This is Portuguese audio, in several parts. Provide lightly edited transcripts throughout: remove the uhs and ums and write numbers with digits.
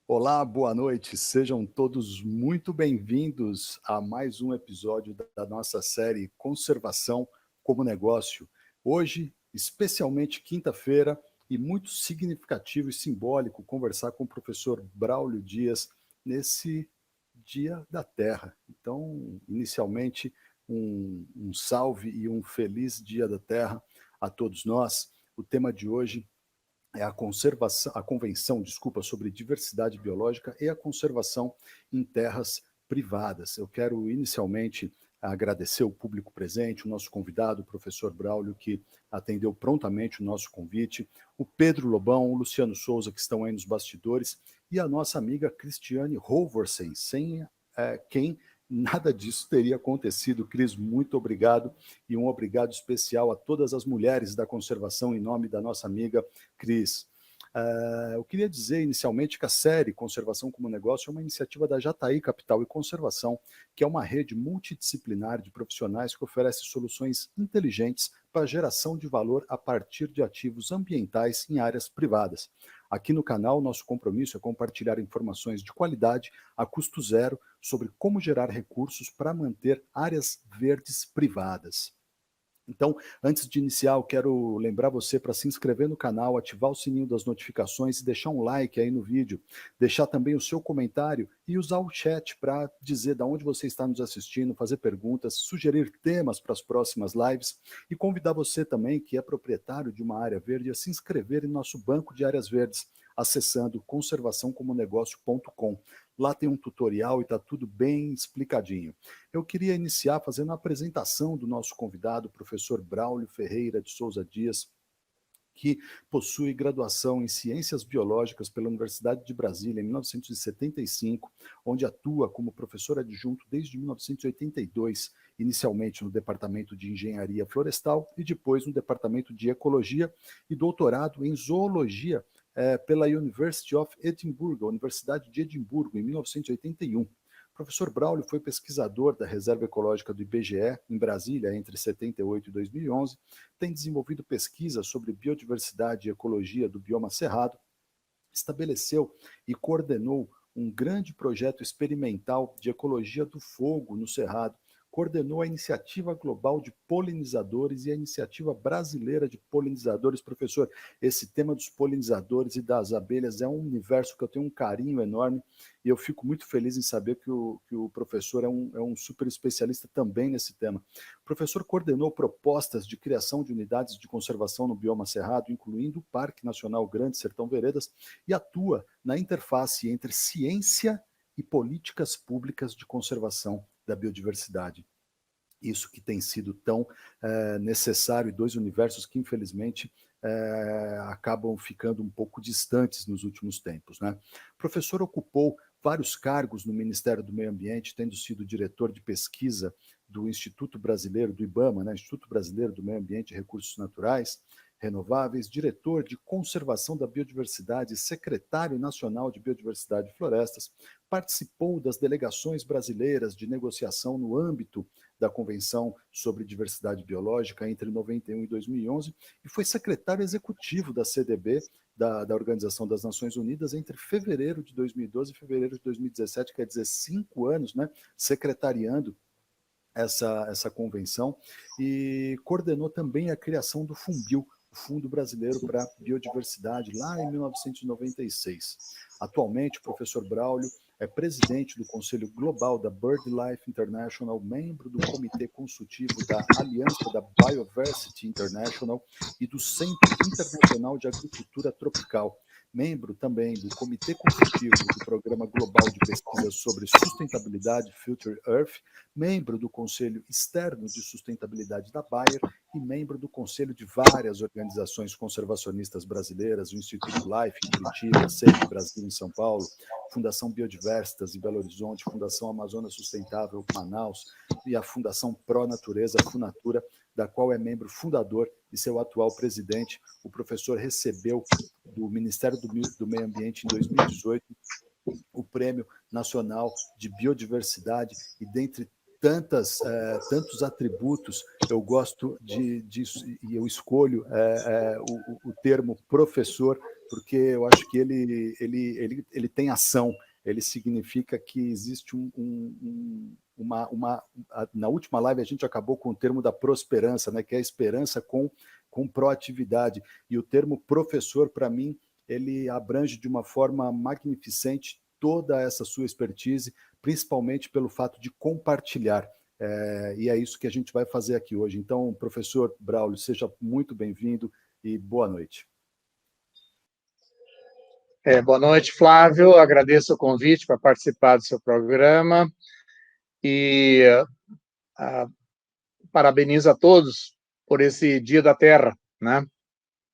Olá, boa noite, sejam todos muito bem-vindos a mais um episódio da nossa série Conservação como Negócio. Hoje, especialmente quinta-feira, e muito significativo e simbólico conversar com o professor Braulio Dias nesse Dia da Terra. Então, inicialmente, um salve e um feliz Dia da Terra a todos nós. O tema de hoje é a convenção, desculpa, sobre diversidade biológica e a conservação em terras privadas. Eu quero inicialmente agradecer o público presente, o nosso convidado, o professor Braulio, que atendeu prontamente o nosso convite, o Pedro Lobão, o Luciano Souza, que estão aí nos bastidores, e a nossa amiga Cristiane Roversen, sem quem nada disso teria acontecido. Cris, muito obrigado, e um obrigado especial a todas as mulheres da conservação, em nome da nossa amiga Cris. Eu queria dizer inicialmente que a série Conservação como Negócio é uma iniciativa da Jataí Capital e Conservação, que é uma rede multidisciplinar de profissionais que oferece soluções inteligentes para a geração de valor a partir de ativos ambientais em áreas privadas. Aqui no canal, nosso compromisso é compartilhar informações de qualidade a custo zero sobre como gerar recursos para manter áreas verdes privadas. Então, antes de iniciar, eu quero lembrar você para se inscrever no canal, ativar o sininho das notificações e deixar um like aí no vídeo, deixar também o seu comentário e usar o chat para dizer de onde você está nos assistindo, fazer perguntas, sugerir temas para as próximas lives e convidar você também, que é proprietário de uma área verde, a se inscrever em nosso banco de áreas verdes, acessando conservaçãocomonegócio.com. Lá tem um tutorial e está tudo bem explicadinho. Eu queria iniciar fazendo a apresentação do nosso convidado, o professor Braulio Ferreira de Souza Dias, que possui graduação em Ciências Biológicas pela Universidade de Brasília, em 1975, onde atua como professor adjunto desde 1982, inicialmente no Departamento de Engenharia Florestal e depois no Departamento de Ecologia, e doutorado em Zoologia pela University of Edinburgh, a Universidade de Edimburgo, em 1981. O professor Braulio foi pesquisador da Reserva Ecológica do IBGE, em Brasília, entre 78 e 2011, tem desenvolvido pesquisas sobre biodiversidade e ecologia do bioma cerrado, estabeleceu e coordenou um grande projeto experimental de ecologia do fogo no Cerrado, coordenou a Iniciativa Global de Polinizadores e a Iniciativa Brasileira de Polinizadores. Professor, esse tema dos polinizadores e das abelhas é um universo que eu tenho um carinho enorme e eu fico muito feliz em saber que o professor é um super especialista também nesse tema. O professor coordenou propostas de criação de unidades de conservação no bioma cerrado, incluindo o Parque Nacional Grande Sertão Veredas, e atua na interface entre ciência e políticas públicas de conservação da biodiversidade. Isso que tem sido tão necessário, e dois universos que, infelizmente, acabam ficando um pouco distantes nos últimos tempos. Né? O professor ocupou vários cargos no Ministério do Meio Ambiente, tendo sido diretor de pesquisa do Instituto Brasileiro, do IBAMA, né? Instituto Brasileiro do Meio Ambiente e Recursos Naturais Renováveis, diretor de Conservação da Biodiversidade, secretário nacional de Biodiversidade e Florestas, participou das delegações brasileiras de negociação no âmbito da Convenção sobre Diversidade Biológica entre 91 e 2011 e foi secretário executivo da CDB, da Organização das Nações Unidas, entre fevereiro de 2012 e fevereiro de 2017, quer dizer, 5 anos, né, secretariando essa convenção, e coordenou também a criação do FUNBIO, o Fundo Brasileiro para a Biodiversidade, lá em 1996. Atualmente, o professor Braulio é presidente do Conselho Global da BirdLife International, membro do Comitê Consultivo da Aliança da Bioversity International e do Centro Internacional de Agricultura Tropical, membro também do Comitê Consultivo do Programa Global de Pesquisa sobre Sustentabilidade Future Earth, membro do Conselho Externo de Sustentabilidade da Bayer e membro do conselho de várias organizações conservacionistas brasileiras, o Instituto Life em Curitiba, SEB Brasil em São Paulo, Fundação Biodiversitas em Belo Horizonte, Fundação Amazônia Sustentável Manaus e a Fundação Pró Natureza, Funatura, da qual é membro fundador e seu atual presidente. O professor recebeu do Ministério do Meio Ambiente em 2018 o Prêmio Nacional de Biodiversidade, e dentre tantos atributos, eu gosto disso e eu escolho o termo professor, porque eu acho que ele tem ação, ele significa que existe na última live a gente acabou com o termo da prosperança, né, que é a esperança com proatividade, e o termo professor, para mim, ele abrange de uma forma magnificente toda essa sua expertise, principalmente pelo fato de compartilhar. E é isso que a gente vai fazer aqui hoje. Então, professor Braulio, seja muito bem-vindo e boa noite. Boa noite, Flávio. Agradeço o convite para participar do seu programa e parabenizo a todos por esse Dia da Terra, né?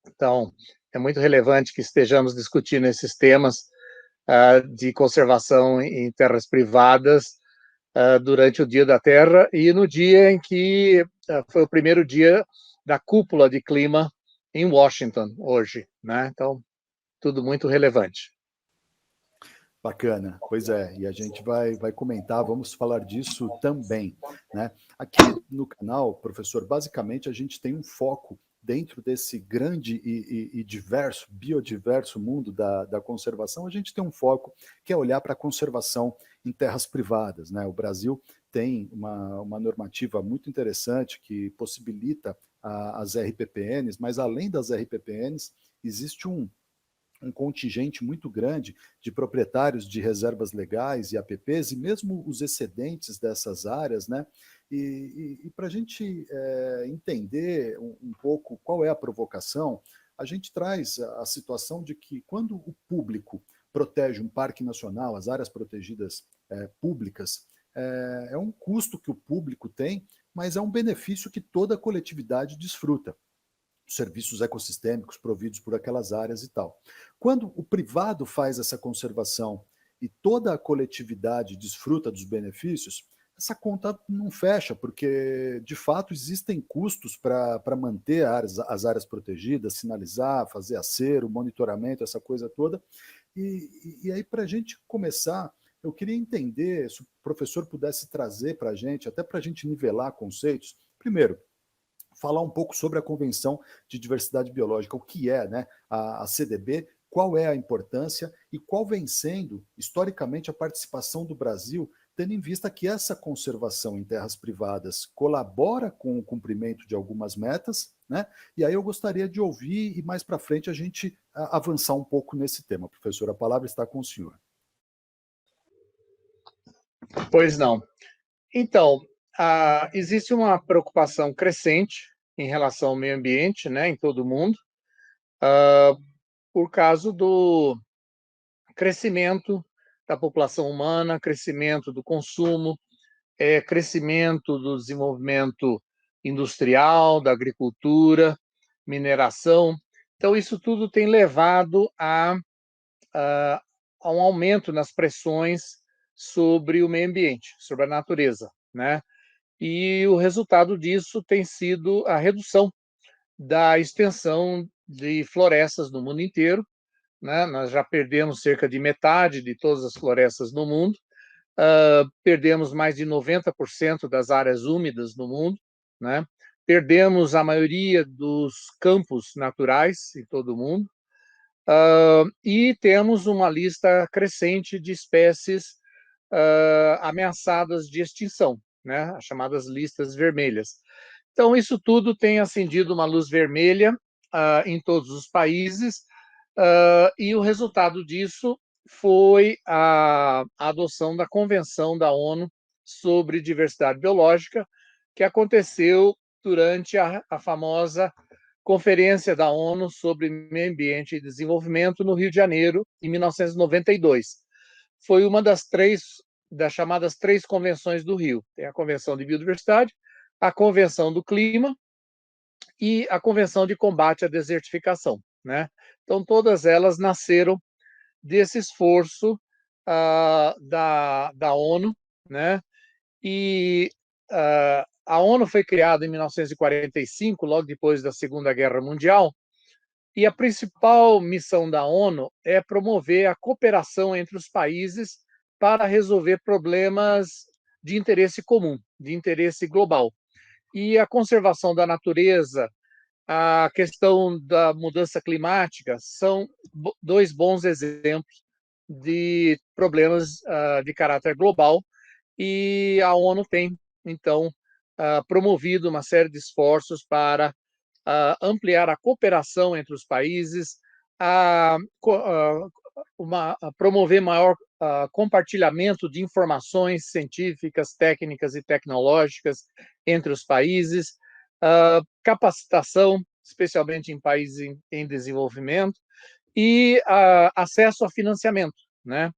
Então, é muito relevante que estejamos discutindo esses temas de conservação em terras privadas durante o Dia da Terra e no dia em que foi o primeiro dia da cúpula de clima em Washington, hoje, né? Então, tudo muito relevante. Bacana, pois é, e a gente vai comentar, vamos falar disso também, né? Aqui no canal, professor, basicamente a gente tem um foco dentro desse grande e diverso, biodiverso mundo da conservação, a gente tem um foco que é olhar para a conservação em terras privadas, né? O Brasil tem uma normativa muito interessante que possibilita as RPPNs, mas além das RPPNs, existe um contingente muito grande de proprietários de reservas legais e APPs, e mesmo os excedentes dessas áreas, né? E para a gente entender um pouco qual é a provocação, a gente traz a situação de que quando o público protege um parque nacional, as áreas protegidas públicas, é um custo que o público tem, mas é um benefício que toda a coletividade desfruta, serviços ecossistêmicos providos por aquelas áreas e tal. Quando o privado faz essa conservação e toda a coletividade desfruta dos benefícios, essa conta não fecha, porque de fato existem custos para manter as áreas protegidas, sinalizar, fazer acero, monitoramento, essa coisa toda. E aí, para a gente começar, eu queria entender se o professor pudesse trazer para a gente, até para a gente nivelar conceitos. Primeiro, falar um pouco sobre a Convenção de Diversidade Biológica, o que é, né, a CDB, qual é a importância e qual vem sendo, historicamente, a participação do Brasil, tendo em vista que essa conservação em terras privadas colabora com o cumprimento de algumas metas, né? E aí eu gostaria de ouvir e mais para frente a gente avançar um pouco nesse tema. Professor, a palavra está com o senhor. Pois não. Então, existe uma preocupação crescente em relação ao meio ambiente, né, em todo o mundo, por causa do crescimento da população humana, crescimento do consumo, crescimento do desenvolvimento industrial, da agricultura, mineração. Então, isso tudo tem levado a um aumento nas pressões sobre o meio ambiente, sobre a natureza, né? E o resultado disso tem sido a redução da extensão de florestas no mundo inteiro, né? Nós já perdemos cerca de metade de todas as florestas no mundo, perdemos mais de 90% das áreas úmidas no mundo, né? Perdemos a maioria dos campos naturais em todo o mundo, e temos uma lista crescente de espécies ameaçadas de extinção, né? As chamadas listas vermelhas. Então, isso tudo tem acendido uma luz vermelha em todos os países, e o resultado disso foi a adoção da Convenção da ONU sobre Diversidade Biológica, que aconteceu durante a famosa Conferência da ONU sobre Meio Ambiente e Desenvolvimento no Rio de Janeiro, em 1992. Foi uma das chamadas três convenções do Rio. Tem a Convenção de Biodiversidade, a Convenção do Clima e a Convenção de Combate à Desertificação, né? Então, todas elas nasceram desse esforço da ONU, né? E a ONU foi criada em 1945, logo depois da Segunda Guerra Mundial, e a principal missão da ONU é promover a cooperação entre os países para resolver problemas de interesse comum, de interesse global. E a conservação da natureza, a questão da mudança climática são dois bons exemplos de problemas de caráter global, e a ONU tem, então, promovido uma série de esforços para ampliar a cooperação entre os países, promover maior compartilhamento de informações científicas, técnicas e tecnológicas entre os países, capacitação, especialmente em países em desenvolvimento, e acesso a financiamento, né?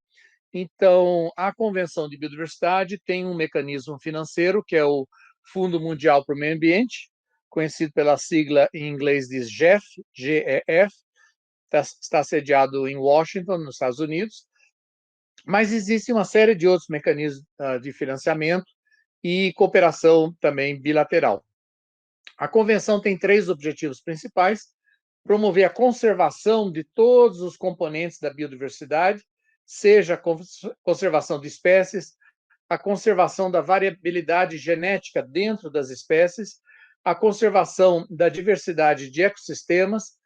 Então, a Convenção de Biodiversidade tem um mecanismo financeiro, que é o Fundo Mundial para o Meio Ambiente, conhecido pela sigla em inglês de GEF, GEF, está sediado em Washington, nos Estados Unidos, mas existe uma série de outros mecanismos de financiamento e cooperação também bilateral. A Convenção tem 3 objetivos principais: promover a conservação de todos os componentes da biodiversidade, seja a conservação de espécies, a conservação da variabilidade genética dentro das espécies, a conservação da diversidade de ecossistemas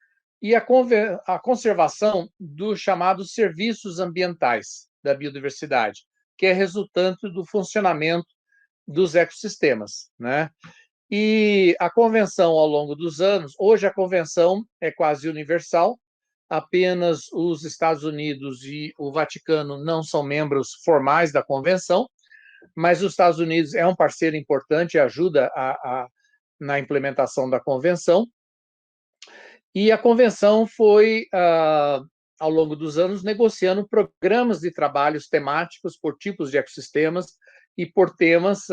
e a conservação dos chamados serviços ambientais da biodiversidade, que é resultante do funcionamento dos ecossistemas, né? E a convenção, ao longo dos anos, hoje a convenção é quase universal, apenas os Estados Unidos e o Vaticano não são membros formais da convenção, mas os Estados Unidos é um parceiro importante e ajuda na implementação da convenção. E a convenção foi, ao longo dos anos, negociando programas de trabalhos temáticos por tipos de ecossistemas e por temas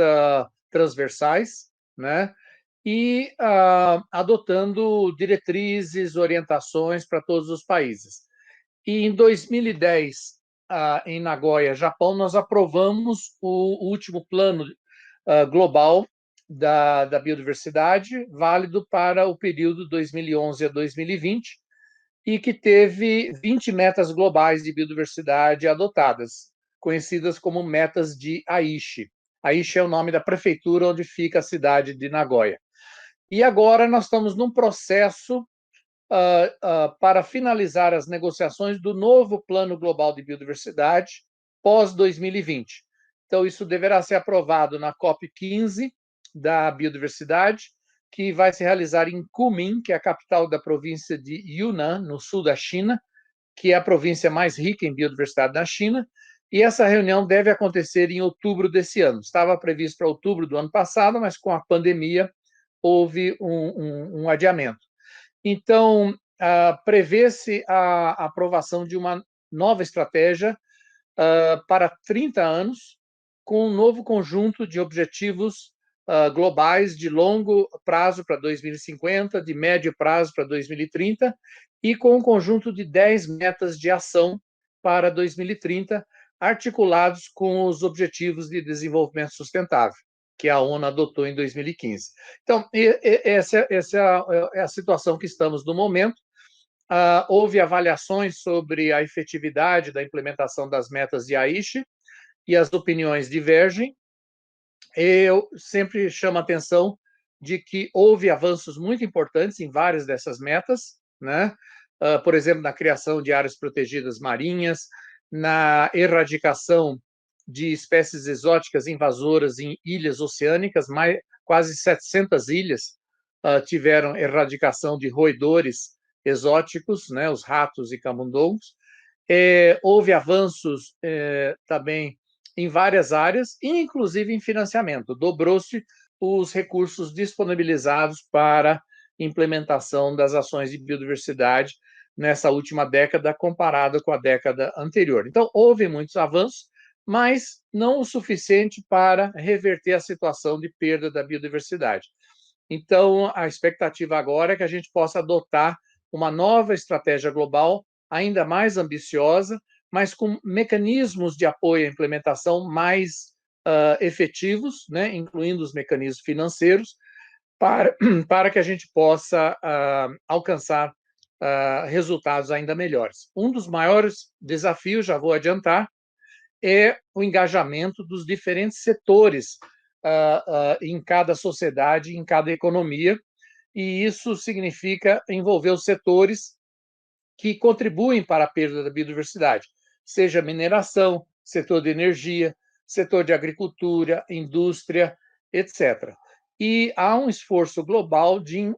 transversais, né? E adotando diretrizes, orientações para todos os países. E em 2010, em Nagoya, Japão, nós aprovamos o último plano global da biodiversidade, válido para o período 2011 a 2020, e que teve 20 metas globais de biodiversidade adotadas, conhecidas como metas de Aichi. Aichi é o nome da prefeitura onde fica a cidade de Nagoya. E agora nós estamos num processo para finalizar as negociações do novo Plano Global de Biodiversidade pós-2020. Então, isso deverá ser aprovado na COP15 da biodiversidade, que vai se realizar em Kunming, que é a capital da província de Yunnan, no sul da China, que é a província mais rica em biodiversidade da China, e essa reunião deve acontecer em outubro desse ano. Estava previsto para outubro do ano passado, mas com a pandemia houve um adiamento. Então, prevê-se a aprovação de uma nova estratégia para 30 anos, com um novo conjunto de objetivos globais de longo prazo para 2050, de médio prazo para 2030, e com um conjunto de 10 metas de ação para 2030, articulados com os Objetivos de Desenvolvimento Sustentável, que a ONU adotou em 2015. Então, essa é a situação que estamos no momento. Houve avaliações sobre a efetividade da implementação das metas de Aichi e as opiniões divergem. Eu sempre chamo a atenção de que houve avanços muito importantes em várias dessas metas, né? Por exemplo, na criação de áreas protegidas marinhas, na erradicação de espécies exóticas invasoras em ilhas oceânicas, quase 700 ilhas tiveram erradicação de roedores exóticos, né, os ratos e camundongos. Houve avanços também em várias áreas, inclusive em financiamento. Dobrou-se os recursos disponibilizados para implementação das ações de biodiversidade nessa última década comparada com a década anterior. Então, houve muitos avanços, mas não o suficiente para reverter a situação de perda da biodiversidade. Então, a expectativa agora é que a gente possa adotar uma nova estratégia global, ainda mais ambiciosa, mas com mecanismos de apoio à implementação mais efetivos, né, incluindo os mecanismos financeiros, para que a gente possa alcançar resultados ainda melhores. Um dos maiores desafios, já vou adiantar, é o engajamento dos diferentes setores em cada sociedade, em cada economia, e isso significa envolver os setores que contribuem para a perda da biodiversidade, seja mineração, setor de energia, setor de agricultura, indústria, etc. E há um esforço global de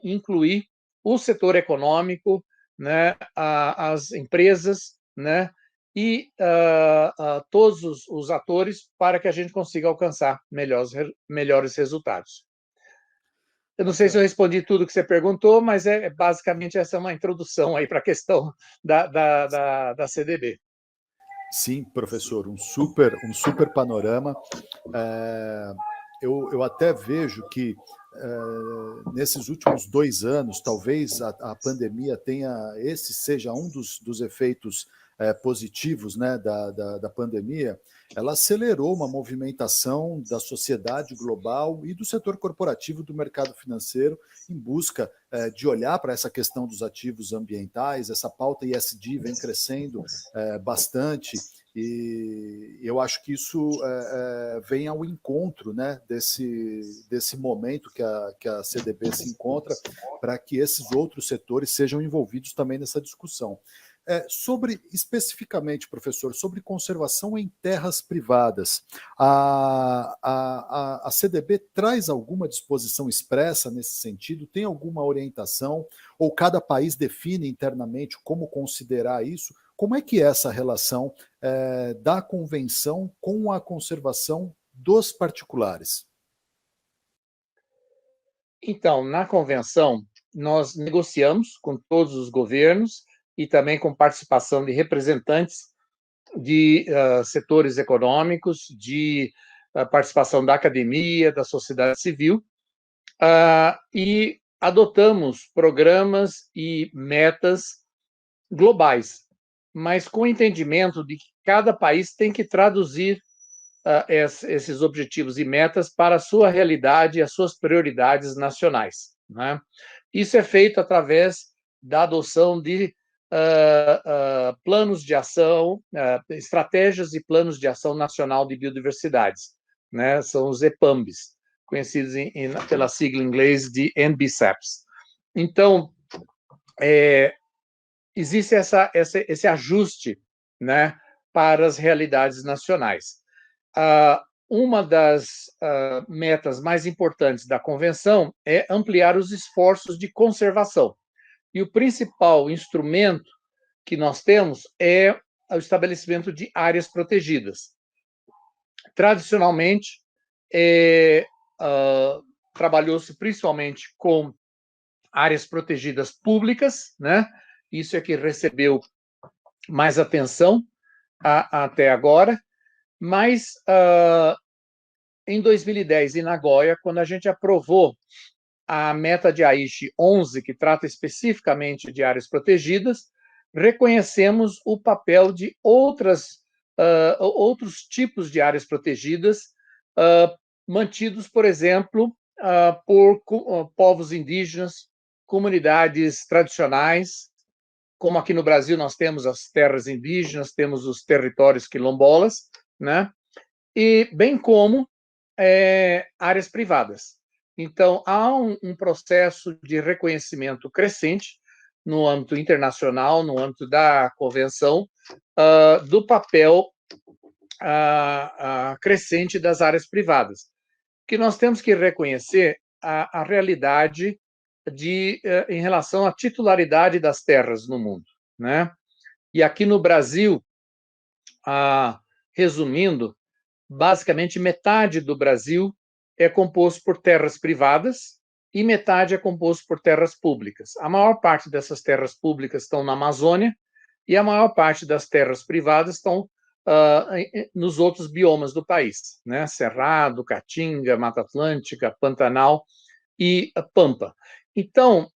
incluir o setor econômico, né, as empresas, né, e todos os atores para que a gente consiga alcançar melhores resultados. Eu não sei se eu Bacana. respondi tudo que você perguntou, mas basicamente essa é uma introdução aí para a questão da CDB. Sim, professor, um super panorama. É, eu até vejo que nesses últimos 2 anos, talvez a pandemia tenha, esse seja um dos efeitos positivos, né, da pandemia. Ela acelerou uma movimentação da sociedade global e do setor corporativo do mercado financeiro em busca de olhar para essa questão dos ativos ambientais. Essa pauta ESG vem crescendo bastante, e eu acho que isso vem ao encontro, né, desse momento que a CDB se encontra, para que esses outros setores sejam envolvidos também nessa discussão. Especificamente, professor, sobre conservação em terras privadas, a CDB traz alguma disposição expressa nesse sentido? Tem alguma orientação? Ou cada país define internamente como considerar isso? Como é que é essa relação da convenção com a conservação dos particulares? Então, na convenção, nós negociamos com todos os governos e também com participação de representantes de setores econômicos, de participação da academia, da sociedade civil, e adotamos programas e metas globais, mas com o entendimento de que cada país tem que traduzir esses objetivos e metas para a sua realidade e as suas prioridades nacionais, né? Isso é feito através da adoção de planos de ação, estratégias e planos de ação nacional de biodiversidades, né? São os EPAMBs, conhecidos pela sigla em inglês de NBSAPs. Então, existe esse ajuste, né, para as realidades nacionais. Uma das metas mais importantes da convenção é ampliar os esforços de conservação. E o principal instrumento que nós temos é o estabelecimento de áreas protegidas. Tradicionalmente, trabalhou-se principalmente com áreas protegidas públicas, né? Isso é que recebeu mais atenção até agora, mas em 2010, em Nagoya, quando a gente aprovou a meta de Aichi 11, que trata especificamente de áreas protegidas, reconhecemos o papel de outros tipos de áreas protegidas, mantidos, por exemplo, por povos indígenas, comunidades tradicionais, como aqui no Brasil nós temos as terras indígenas, temos os territórios quilombolas, né? E bem como áreas privadas. Então, há um processo de reconhecimento crescente no âmbito internacional, no âmbito da convenção, do papel crescente das áreas privadas. Que nós temos que reconhecer a realidade em relação à titularidade das terras no mundo, né? E aqui no Brasil, resumindo, basicamente metade do Brasil é composto por terras privadas e metade é composto por terras públicas. A maior parte dessas terras públicas estão na Amazônia e a maior parte das terras privadas estão nos outros biomas do país, né? Cerrado, Caatinga, Mata Atlântica, Pantanal e Pampa. Então,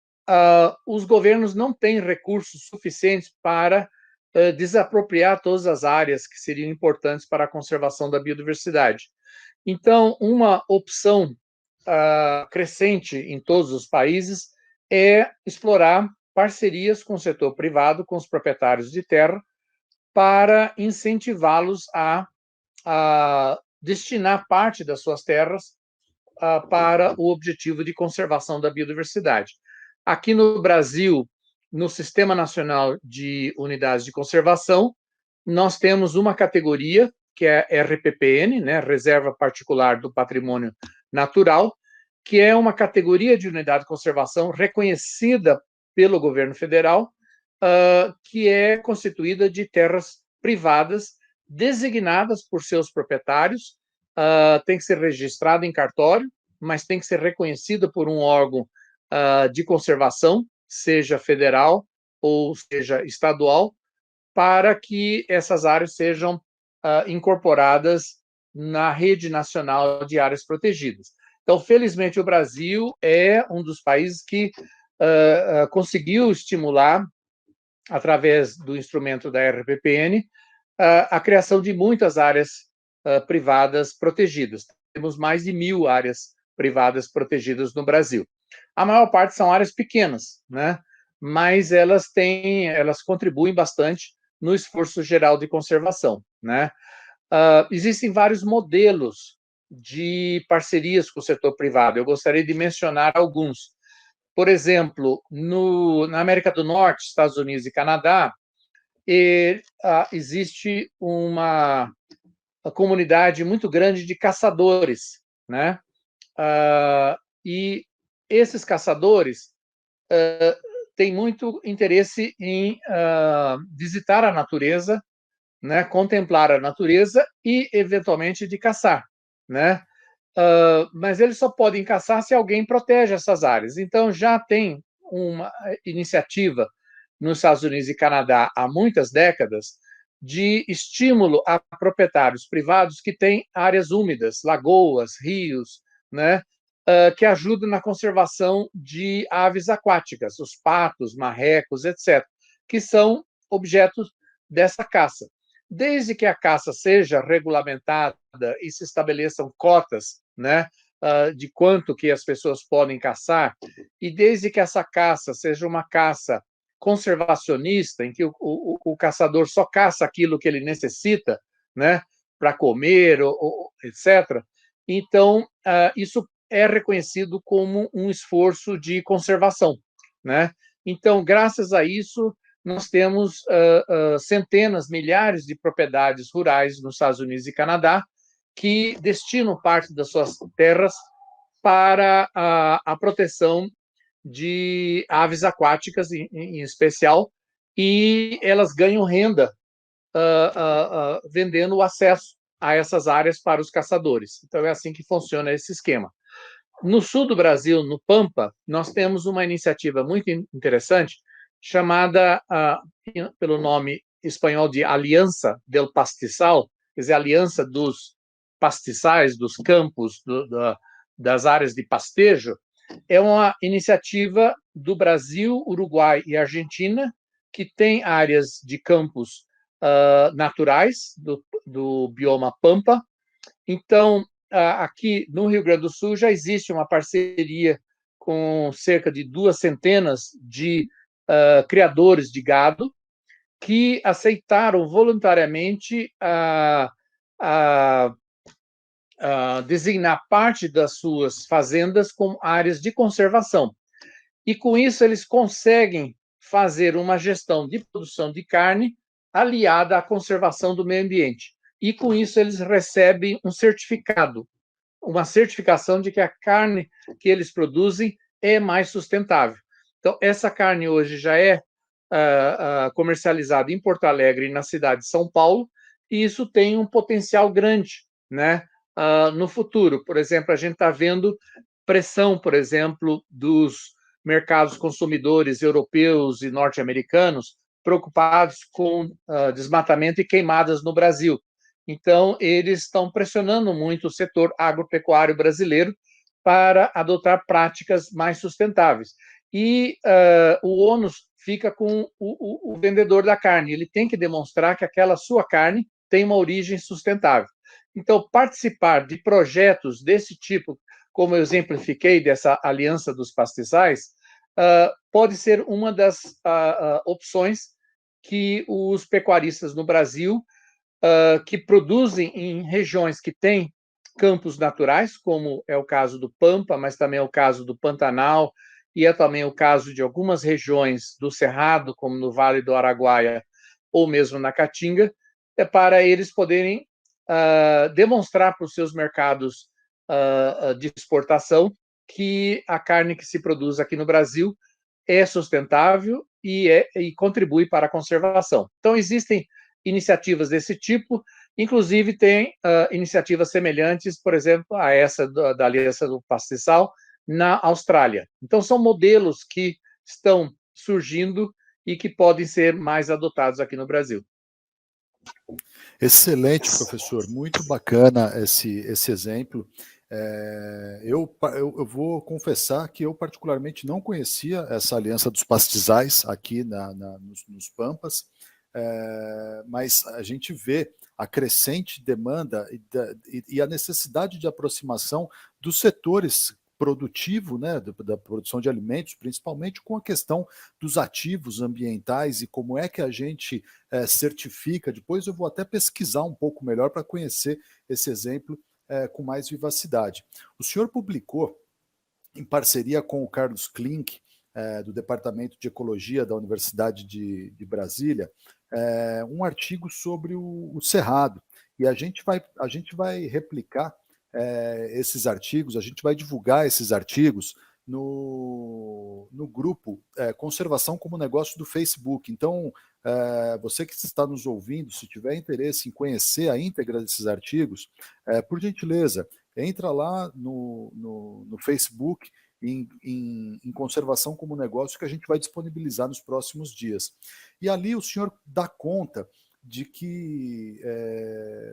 os governos não têm recursos suficientes para desapropriar todas as áreas que seriam importantes para a conservação da biodiversidade. Então, uma opção crescente em todos os países é explorar parcerias com o setor privado, com os proprietários de terra, para incentivá-los a destinar parte das suas terras para o objetivo de conservação da biodiversidade. Aqui no Brasil, no Sistema Nacional de Unidades de Conservação, nós temos uma categoria, que é RPPN, né, Reserva Particular do Patrimônio Natural, que é uma categoria de unidade de conservação reconhecida pelo governo federal, que é constituída de terras privadas designadas por seus proprietários, tem que ser registrada em cartório, mas tem que ser reconhecida por um órgão de conservação, seja federal ou seja estadual, para que essas áreas sejam incorporadas na rede nacional de áreas protegidas. Então, felizmente, o Brasil é um dos países que conseguiu estimular, através do instrumento da RPPN, a criação de muitas áreas privadas protegidas. Temos mais de 1.000 áreas privadas protegidas no Brasil. A maior parte são áreas pequenas, né? Mas elas contribuem bastante no esforço geral de conservação, né? Existem vários modelos de parcerias com o setor privado. Eu gostaria de mencionar alguns. Por exemplo, na América do Norte, Estados Unidos e Canadá, existe uma comunidade muito grande de caçadores, né? E esses caçadores têm muito interesse em visitar a natureza, né? Contemplar a natureza e, eventualmente, de caçar, né? Mas eles só podem caçar se alguém protege essas áreas. Então, já tem uma iniciativa nos Estados Unidos e Canadá há muitas décadas de estímulo a proprietários privados que têm áreas úmidas, lagoas, rios, né, que ajudam na conservação de aves aquáticas, os patos, marrecos, etc., que são objetos dessa caça. Desde que a caça seja regulamentada e se estabeleçam cotas, né, de quanto que as pessoas podem caçar, e desde que essa caça seja uma caça conservacionista, em que o caçador só caça aquilo que ele necessita, né, para comer, etc., então isso é reconhecido como um esforço de conservação, né? Então, graças a isso, nós temos centenas, milhares de propriedades rurais nos Estados Unidos e Canadá que destinam parte das suas terras para a proteção de aves aquáticas, em especial, e elas ganham renda vendendo o acesso a essas áreas para os caçadores. Então, é assim que funciona esse esquema. No sul do Brasil, no Pampa, nós temos uma iniciativa muito interessante chamada, pelo nome espanhol de Aliança del Pastizal, quer dizer, Aliança dos Pastiçais, dos campos, das áreas de pastejo. É uma iniciativa do Brasil, Uruguai e Argentina, que tem áreas de campos naturais do bioma Pampa. Então, aqui no Rio Grande do Sul já existe uma parceria com cerca de 2 centenas de criadores de gado que aceitaram voluntariamente designar parte das suas fazendas como áreas de conservação. E, com isso, eles conseguem fazer uma gestão de produção de carne aliada à conservação do meio ambiente. E, com isso, eles recebem um certificado, uma certificação de que a carne que eles produzem é mais sustentável. Então, essa carne hoje já é comercializada em Porto Alegre e na cidade de São Paulo, e isso tem um potencial grande, né, no futuro. Por exemplo, a gente está vendo pressão, por exemplo, dos mercados consumidores europeus e norte-americanos preocupados com desmatamento e queimadas no Brasil. Então, eles estão pressionando muito o setor agropecuário brasileiro para adotar práticas mais sustentáveis. E o ônus fica com o vendedor da carne. Ele tem que demonstrar que aquela sua carne tem uma origem sustentável. Então, participar de projetos desse tipo, como eu exemplifiquei dessa Aliança dos Pastizais, pode ser uma das opções que os pecuaristas no Brasil, que produzem em regiões que têm campos naturais, como é o caso do Pampa, mas também é o caso do Pantanal, e é também o caso de algumas regiões do Cerrado, como no Vale do Araguaia, ou mesmo na Caatinga, para eles poderem demonstrar para os seus mercados de exportação que a carne que se produz aqui no Brasil é sustentável e contribui para a conservação. Então, existem iniciativas desse tipo, inclusive tem iniciativas semelhantes, por exemplo, a essa da Aliança do Pastizal, na Austrália. Então, são modelos que estão surgindo e que podem ser mais adotados aqui no Brasil. Excelente, professor. Muito bacana esse exemplo. Eu vou confessar que eu particularmente não conhecia essa aliança dos pastizais aqui nos Pampas, mas a gente vê a crescente demanda e a necessidade de aproximação dos setores produtivo, né, da produção de alimentos, principalmente com a questão dos ativos ambientais e como é que a gente certifica. Depois eu vou até pesquisar um pouco melhor para conhecer esse exemplo com mais vivacidade. O senhor publicou, em parceria com o Carlos Klink, do Departamento de Ecologia da Universidade de Brasília, um artigo sobre o Cerrado. E a gente vai replicar esses artigos, a gente vai divulgar esses artigos no grupo Conservação como Negócio do Facebook. Então, você que está nos ouvindo, se tiver interesse em conhecer a íntegra desses artigos, por gentileza, entra lá no Facebook em Conservação como Negócio, que a gente vai disponibilizar nos próximos dias. E ali o senhor dá conta de que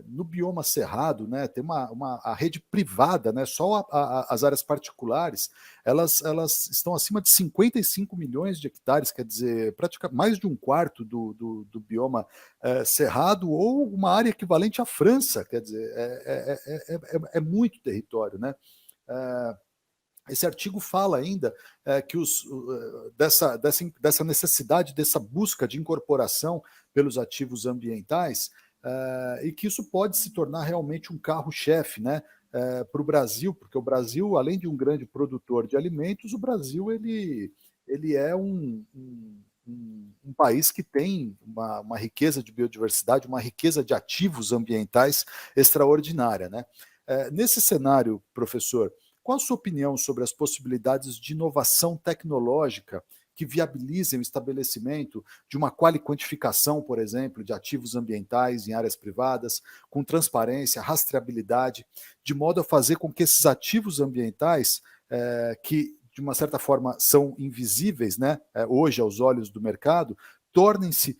no bioma cerrado, né, tem a rede privada, né, só as áreas particulares, elas estão acima de 55 milhões de hectares, quer dizer, praticamente mais de um quarto do bioma cerrado, ou uma área equivalente à França, quer dizer, é muito território, né? Esse artigo fala ainda que dessa necessidade, dessa busca de incorporação pelos ativos ambientais, e que isso pode se tornar realmente um carro-chefe, né, para o Brasil, porque o Brasil, além de um grande produtor de alimentos, o Brasil ele é um país que tem uma riqueza de biodiversidade, uma riqueza de ativos ambientais extraordinária, né? Nesse cenário, professor, qual a sua opinião sobre as possibilidades de inovação tecnológica que viabilizem o estabelecimento de uma quantificação, por exemplo, de ativos ambientais em áreas privadas, com transparência, rastreabilidade, de modo a fazer com que esses ativos ambientais, que de uma certa forma são invisíveis, né, hoje aos olhos do mercado, tornem-se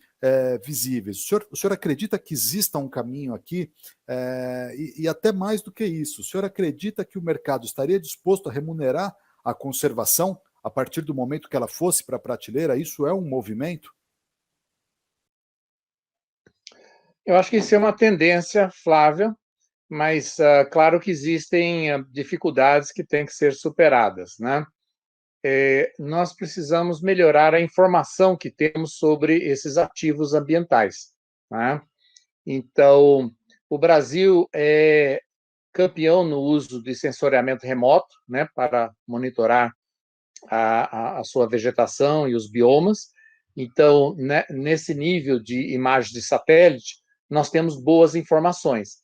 visíveis. O senhor acredita que exista um caminho aqui, e até mais do que isso, o senhor acredita que o mercado estaria disposto a remunerar a conservação a partir do momento que ela fosse para a prateleira? Isso é um movimento? Eu acho que isso é uma tendência, Flávia, mas claro que existem dificuldades que têm que ser superadas, né? Nós precisamos melhorar a informação que temos sobre esses ativos ambientais, né? Então, o Brasil é campeão no uso de sensoriamento remoto, né, para monitorar a sua vegetação e os biomas. Então, né, nesse nível de imagem de satélite, nós temos boas informações.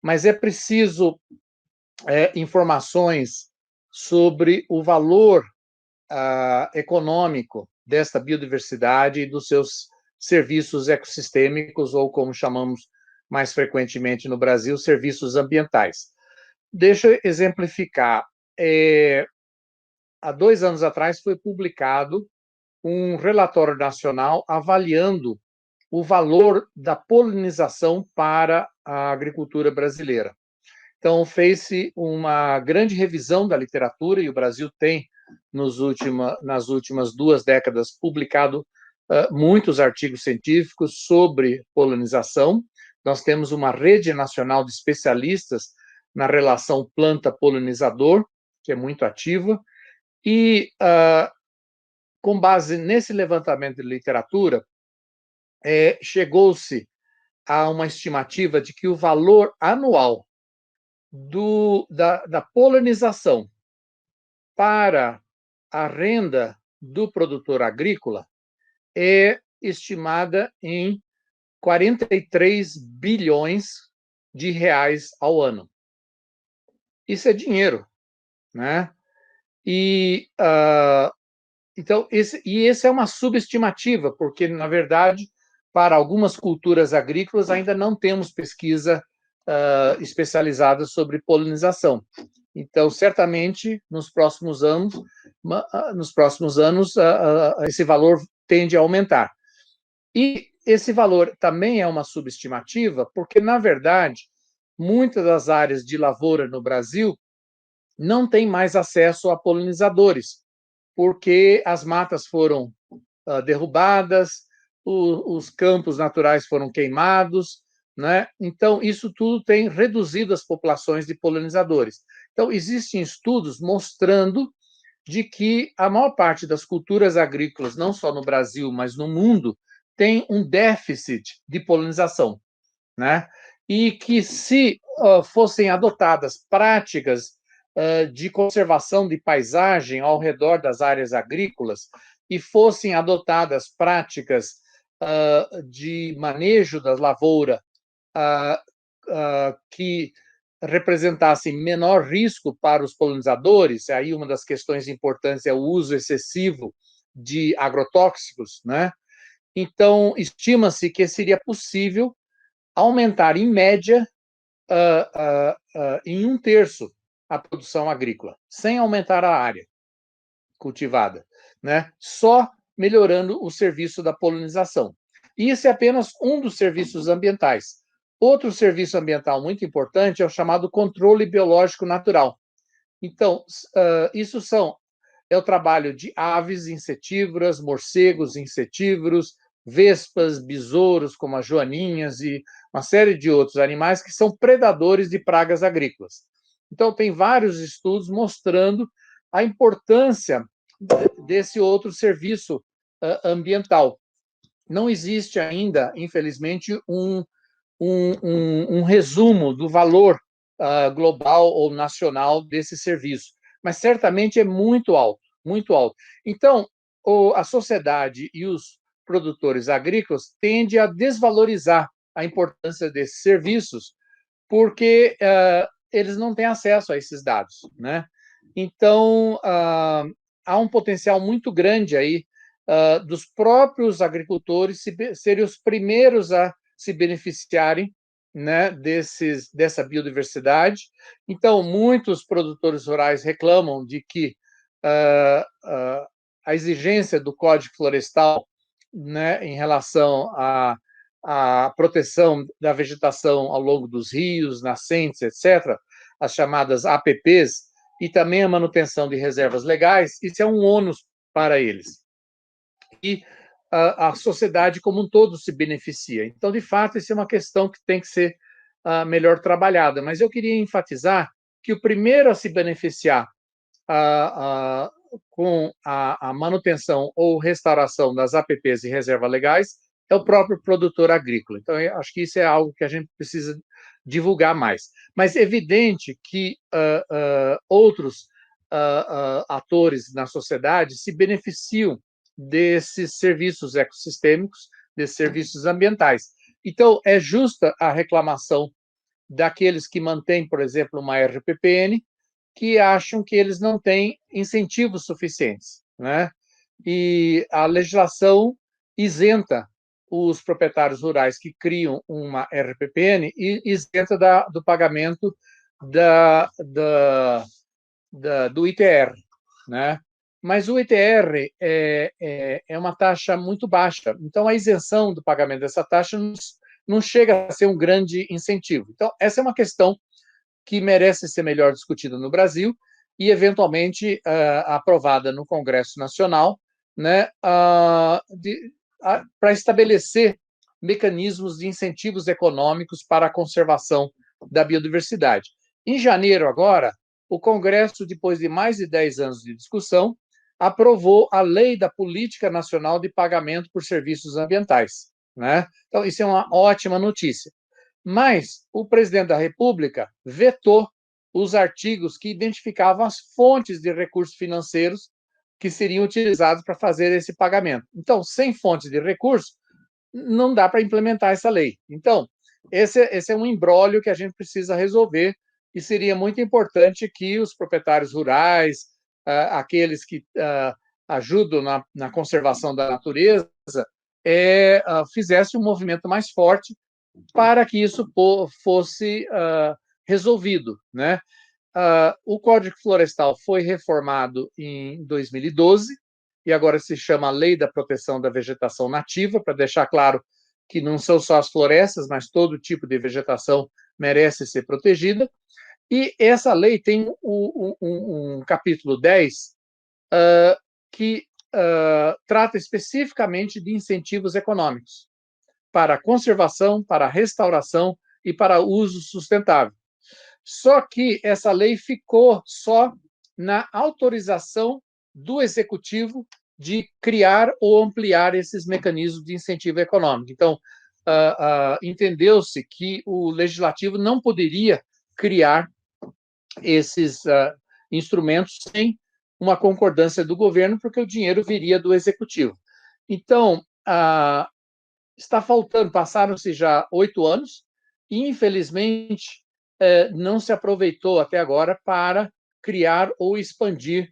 Mas é preciso informações sobre o valor econômico desta biodiversidade e dos seus serviços ecossistêmicos, ou como chamamos mais frequentemente no Brasil, serviços ambientais. Deixa eu exemplificar. Há 2 anos atrás foi publicado um relatório nacional avaliando o valor da polinização para a agricultura brasileira. Então, fez-se uma grande revisão da literatura, e o Brasil tem, nas últimas 2 décadas, publicado muitos artigos científicos sobre polinização. Nós temos uma rede nacional de especialistas na relação planta-polinizador, que é muito ativa, e, com base nesse levantamento de literatura, chegou-se a uma estimativa de que o valor anual da polinização para a renda do produtor agrícola é estimada em 43 bilhões de reais ao ano. Isso é dinheiro, né? E então esse é uma subestimativa, porque na verdade para algumas culturas agrícolas ainda não temos pesquisa especializada sobre polinização. Então, certamente, nos próximos anos, esse valor tende a aumentar. E esse valor também é uma subestimativa, porque, na verdade, muitas das áreas de lavoura no Brasil não têm mais acesso a polinizadores, porque as matas foram derrubadas, os campos naturais foram queimados, né? Então, isso tudo tem reduzido as populações de polinizadores. Então, existem estudos mostrando de que a maior parte das culturas agrícolas, não só no Brasil, mas no mundo, tem um déficit de polinização, né? E que se fossem adotadas práticas de conservação de paisagem ao redor das áreas agrícolas e fossem adotadas práticas de manejo da lavoura que representassem menor risco para os polinizadores, aí uma das questões importantes é o uso excessivo de agrotóxicos, né? Então, estima-se que seria possível aumentar, em média, em 1/3 a produção agrícola, sem aumentar a área cultivada, né? Só melhorando o serviço da polinização. E isso é apenas um dos serviços ambientais. Outro serviço ambiental muito importante é o chamado controle biológico natural. Então, isso é o trabalho de aves insetívoras, morcegos insetívoros, vespas, besouros, como as joaninhas e uma série de outros animais que são predadores de pragas agrícolas. Então, tem vários estudos mostrando a importância desse outro serviço ambiental. Não existe ainda, infelizmente, um resumo do valor global ou nacional desse serviço, mas certamente é muito alto, muito alto. Então, a sociedade e os produtores agrícolas tendem a desvalorizar a importância desses serviços, porque eles não têm acesso a esses dados, né? Então, há um potencial muito grande aí dos próprios agricultores serem os primeiros a se beneficiarem, né, dessa biodiversidade. Então, muitos produtores rurais reclamam de que a exigência do Código Florestal, né, em relação à proteção da vegetação ao longo dos rios, nascentes, etc., as chamadas APPs, e também a manutenção de reservas legais, isso é um ônus para eles. E a sociedade como um todo se beneficia. Então, de fato, isso é uma questão que tem que ser melhor trabalhada. Mas eu queria enfatizar que o primeiro a se beneficiar com a manutenção ou restauração das APPs e reservas legais é o próprio produtor agrícola. Então, eu acho que isso é algo que a gente precisa divulgar mais. Mas é evidente que outros atores na sociedade se beneficiam desses serviços ecossistêmicos, desses serviços ambientais. Então, é justa a reclamação daqueles que mantêm, por exemplo, uma RPPN, que acham que eles não têm incentivos suficientes, né? E a legislação isenta os proprietários rurais que criam uma RPPN e isenta do pagamento do ITR, né? Mas o ITR é uma taxa muito baixa, então a isenção do pagamento dessa taxa não chega a ser um grande incentivo. Então, essa é uma questão que merece ser melhor discutida no Brasil e, eventualmente, aprovada no Congresso Nacional, né, para estabelecer mecanismos de incentivos econômicos para a conservação da biodiversidade. Em janeiro, agora, o Congresso, depois de mais de 10 anos de discussão, aprovou a Lei da Política Nacional de Pagamento por Serviços Ambientais, né? Então, isso é uma ótima notícia. Mas o presidente da República vetou os artigos que identificavam as fontes de recursos financeiros que seriam utilizados para fazer esse pagamento. Então, sem fontes de recursos, não dá para implementar essa lei. Então, esse é um imbróglio que a gente precisa resolver e seria muito importante que os proprietários rurais, aqueles que ajudam na conservação da natureza, fizessem um movimento mais forte para que isso fosse resolvido, né? O Código Florestal foi reformado em 2012 e agora se chama Lei da Proteção da Vegetação Nativa, para deixar claro que não são só as florestas, mas todo tipo de vegetação merece ser protegida. E essa lei tem um capítulo 10 que trata especificamente de incentivos econômicos para a conservação, para a restauração e para uso sustentável. Só que essa lei ficou só na autorização do executivo de criar ou ampliar esses mecanismos de incentivo econômico. Então, entendeu-se que o legislativo não poderia criar esses instrumentos sem uma concordância do governo, porque o dinheiro viria do executivo. Então, está faltando, passaram-se já 8 anos, e, infelizmente, não se aproveitou até agora para criar ou expandir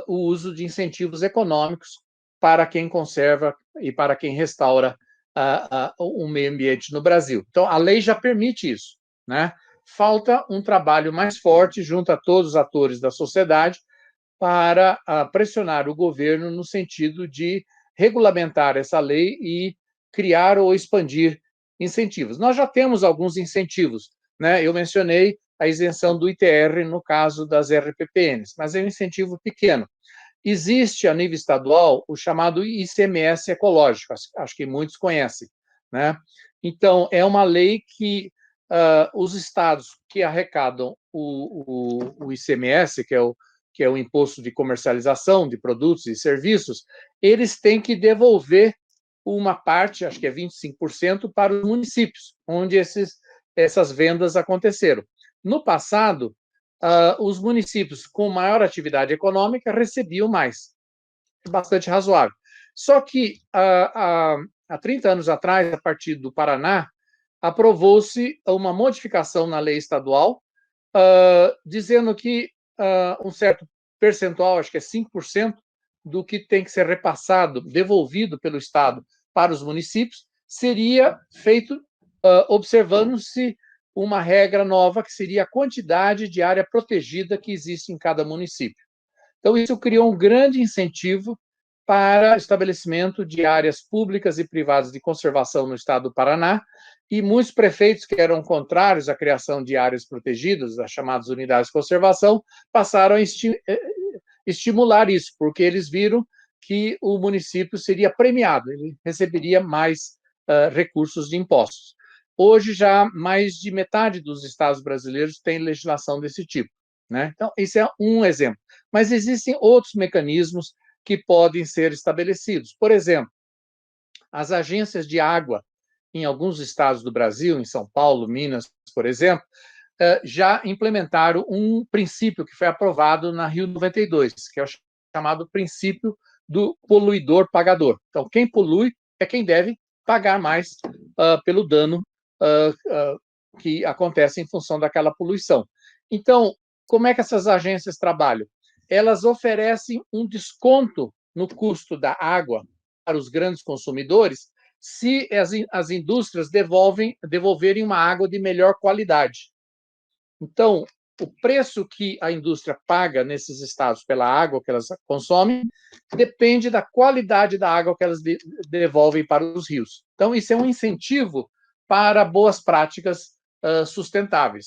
o uso de incentivos econômicos para quem conserva e para quem restaura o meio ambiente no Brasil. Então, a lei já permite isso, né? Falta um trabalho mais forte junto a todos os atores da sociedade para pressionar o governo no sentido de regulamentar essa lei e criar ou expandir incentivos. Nós já temos alguns incentivos, né? Eu mencionei a isenção do ITR no caso das RPPNs, mas é um incentivo pequeno. Existe a nível estadual o chamado ICMS ecológico, acho que muitos conhecem, né? Então, é uma lei que os estados que arrecadam o ICMS, que é o Imposto de Comercialização de Produtos e Serviços, eles têm que devolver uma parte, acho que é 25%, para os municípios, onde essas vendas aconteceram. No passado, os municípios com maior atividade econômica recebiam mais, bastante razoável. Só que, há 30 anos atrás, a partir do Paraná, aprovou-se uma modificação na lei estadual, dizendo que um certo percentual, acho que é 5%, do que tem que ser repassado, devolvido pelo Estado para os municípios, seria feito observando-se uma regra nova, que seria a quantidade de área protegida que existe em cada município. Então, isso criou um grande incentivo para estabelecimento de áreas públicas e privadas de conservação no estado do Paraná, e muitos prefeitos que eram contrários à criação de áreas protegidas, as chamadas unidades de conservação, passaram a estimular isso, porque eles viram que o município seria premiado, ele receberia mais recursos de impostos. Hoje, já mais de metade dos estados brasileiros tem legislação desse tipo, né? Então, esse é um exemplo. Mas existem outros mecanismos que podem ser estabelecidos. Por exemplo, as agências de água em alguns estados do Brasil, em São Paulo, Minas, por exemplo, já implementaram um princípio que foi aprovado na Rio 92, que é o chamado princípio do poluidor pagador. Então, quem polui é quem deve pagar mais pelo dano que acontece em função daquela poluição. Então, como é que essas agências trabalham? Elas oferecem um desconto no custo da água para os grandes consumidores se as indústrias devolverem uma água de melhor qualidade. Então, o preço que a indústria paga nesses estados pela água que elas consomem depende da qualidade da água que elas devolvem para os rios. Então, isso é um incentivo para boas práticas sustentáveis.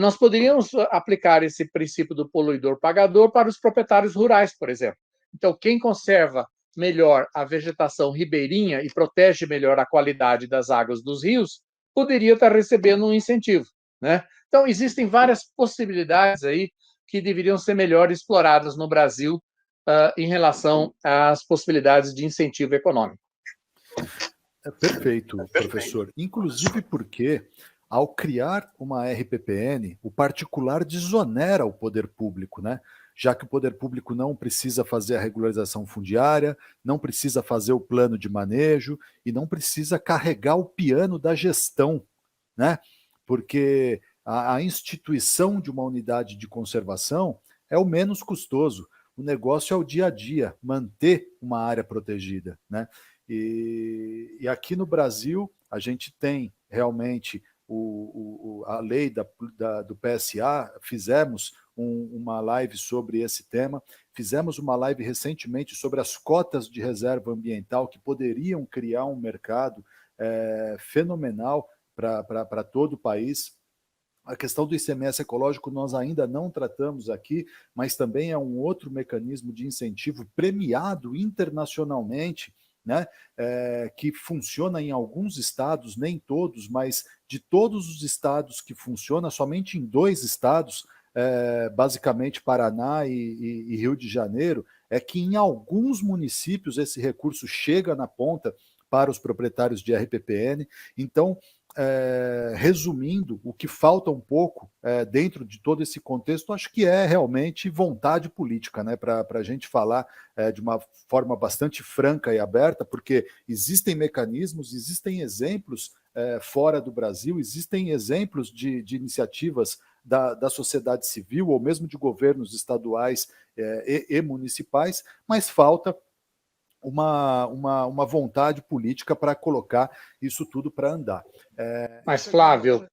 Nós poderíamos aplicar esse princípio do poluidor pagador para os proprietários rurais, por exemplo. Então, quem conserva melhor a vegetação ribeirinha e protege melhor a qualidade das águas dos rios, poderia estar recebendo um incentivo, né? Então, existem várias possibilidades aí que deveriam ser melhor exploradas no Brasil em relação às possibilidades de incentivo econômico. É perfeito, professor. Inclusive porque, ao criar uma RPPN, o particular desonera o poder público, né? Já que o poder público não precisa fazer a regularização fundiária, não precisa fazer o plano de manejo e não precisa carregar o piano da gestão, né? Porque a instituição de uma unidade de conservação é o menos custoso. O negócio é o dia a dia, manter uma área protegida, né? E aqui no Brasil, a gente tem realmente a lei do PSA, fizemos uma live sobre esse tema, fizemos uma live recentemente sobre as cotas de reserva ambiental que poderiam criar um mercado fenomenal para todo o país. A questão do ICMS ecológico nós ainda não tratamos aqui, mas também é um outro mecanismo de incentivo premiado internacionalmente, né, que funciona em alguns estados, nem todos, mas de todos os estados que funciona, somente em 2 estados, basicamente Paraná e Rio de Janeiro, é que em alguns municípios esse recurso chega na ponta para os proprietários de RPPN. Então, resumindo, o que falta um pouco dentro de todo esse contexto, acho que é realmente vontade política, né, para a gente falar de uma forma bastante franca e aberta, porque existem mecanismos, existem exemplos fora do Brasil, existem exemplos de iniciativas da sociedade civil ou mesmo de governos estaduais e municipais, mas falta uma vontade política para colocar isso tudo para andar. Mas, Flávio,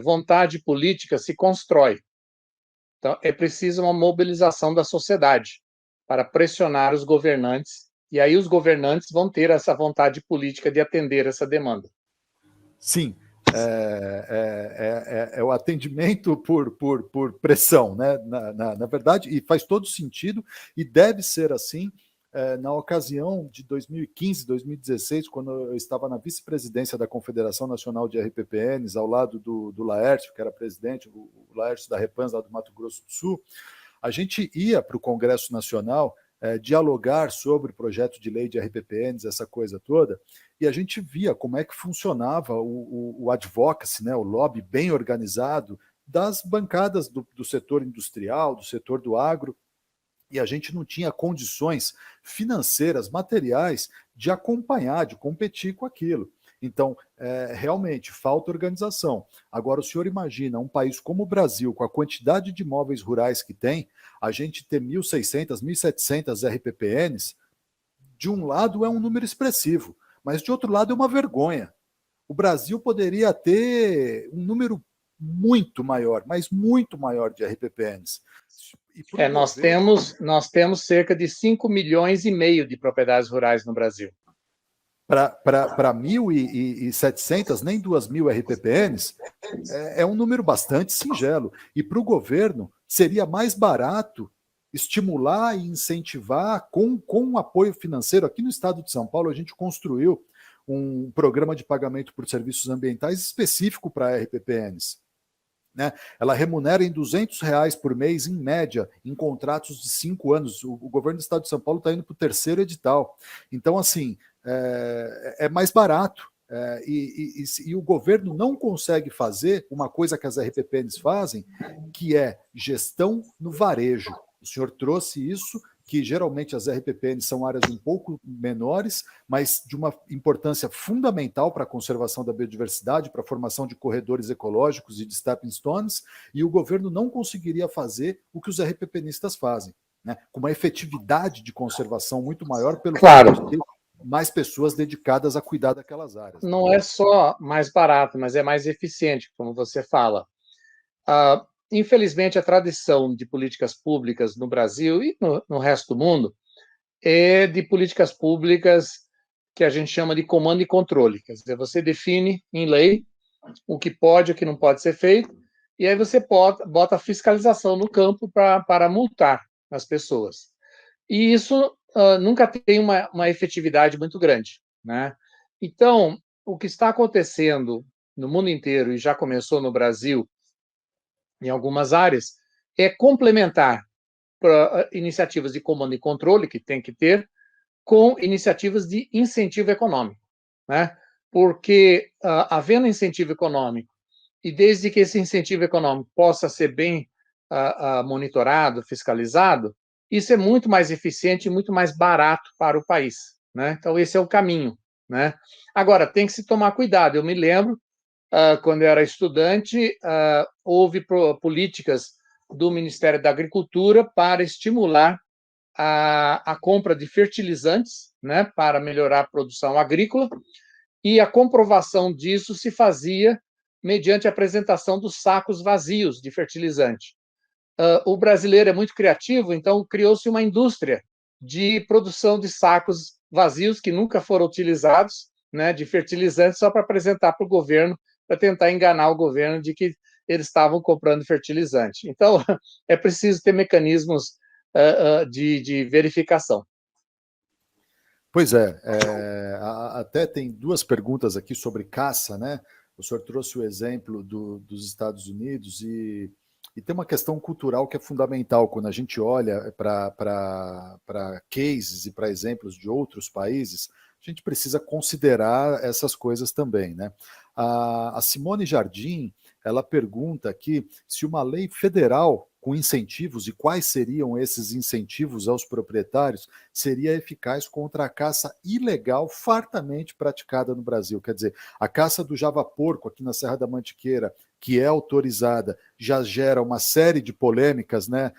vontade política se constrói. Então, é preciso uma mobilização da sociedade para pressionar os governantes, e aí os governantes vão ter essa vontade política de atender essa demanda. Sim, é o atendimento por pressão, né? Na verdade, e faz todo sentido, e deve ser assim. Na ocasião de 2015, 2016, quando eu estava na vice-presidência da Confederação Nacional de RPPNs, ao lado do Laércio, que era presidente, o Laércio da Repans, lá do Mato Grosso do Sul, a gente ia para o Congresso Nacional dialogar sobre o projeto de lei de RPPNs, essa coisa toda, e a gente via como é que funcionava o advocacy, né, o lobby bem organizado das bancadas do setor industrial, do setor do agro, e a gente não tinha condições financeiras, materiais, de acompanhar, de competir com aquilo. Então, realmente, falta organização. Agora, o senhor imagina um país como o Brasil, com a quantidade de imóveis rurais que tem, a gente ter 1.600, 1.700 RPPNs, de um lado é um número expressivo, mas de outro lado é uma vergonha. O Brasil poderia ter um número muito maior, mas muito maior de RPPNs. Nós temos cerca de 5,5 milhões de propriedades rurais no Brasil. Para 1.700, nem 2.000 RPPNs, é um número bastante singelo. E para o governo, seria mais barato estimular e incentivar com um apoio financeiro. Aqui no estado de São Paulo, a gente construiu um programa de pagamento por serviços ambientais específico para RPPNs. Né? Ela remunera em R$ 200 por mês, em média, em contratos de 5 anos. O governo do estado de São Paulo está indo para o 3º edital. Então, assim, é mais barato. E o governo não consegue fazer uma coisa que as RPPNs fazem, que é gestão no varejo. O senhor trouxe isso, que geralmente as RPPNs são áreas um pouco menores, mas de uma importância fundamental para a conservação da biodiversidade, para a formação de corredores ecológicos e de stepping stones, e o governo não conseguiria fazer o que os RPPnistas fazem, né? Com uma efetividade de conservação muito maior pelo fato de ter mais pessoas dedicadas a cuidar daquelas áreas. Não é só mais barato, mas é mais eficiente, como você fala. Infelizmente, a tradição de políticas públicas no Brasil e no resto do mundo é de políticas públicas que a gente chama de comando e controle. Quer dizer, você define em lei o que pode e o que não pode ser feito, e aí você bota a fiscalização no campo para multar as pessoas. E isso nunca tem uma efetividade muito grande, né? Então, o que está acontecendo no mundo inteiro, e já começou no Brasil, em algumas áreas, é complementar para iniciativas de comando e controle, que tem que ter, com iniciativas de incentivo econômico, né? Porque, havendo incentivo econômico, e desde que esse incentivo econômico possa ser bem monitorado, fiscalizado, isso é muito mais eficiente e muito mais barato para o país, né? Então, esse é o caminho, né? Agora, tem que se tomar cuidado. Eu me lembro, quando eu era estudante, houve políticas do Ministério da Agricultura para estimular a compra de fertilizantes, né, para melhorar a produção agrícola, e a comprovação disso se fazia mediante a apresentação dos sacos vazios de fertilizante. O brasileiro é muito criativo, então criou-se uma indústria de produção de sacos vazios que nunca foram utilizados, né, de fertilizantes, só para apresentar para o governo, para tentar enganar o governo de que eles estavam comprando fertilizante. Então, é preciso ter mecanismos de verificação. Pois é, até tem duas perguntas aqui sobre caça, né? O senhor trouxe o exemplo dos Estados Unidos e tem uma questão cultural que é fundamental quando a gente olha para cases e para exemplos de outros países, a gente precisa considerar essas coisas também, né? A Simone Jardim, ela pergunta aqui se uma lei federal com incentivos e quais seriam esses incentivos aos proprietários seria eficaz contra a caça ilegal fartamente praticada no Brasil. Quer dizer, a caça do java-porco aqui na Serra da Mantiqueira, que é autorizada, já gera uma série de polêmicas, né?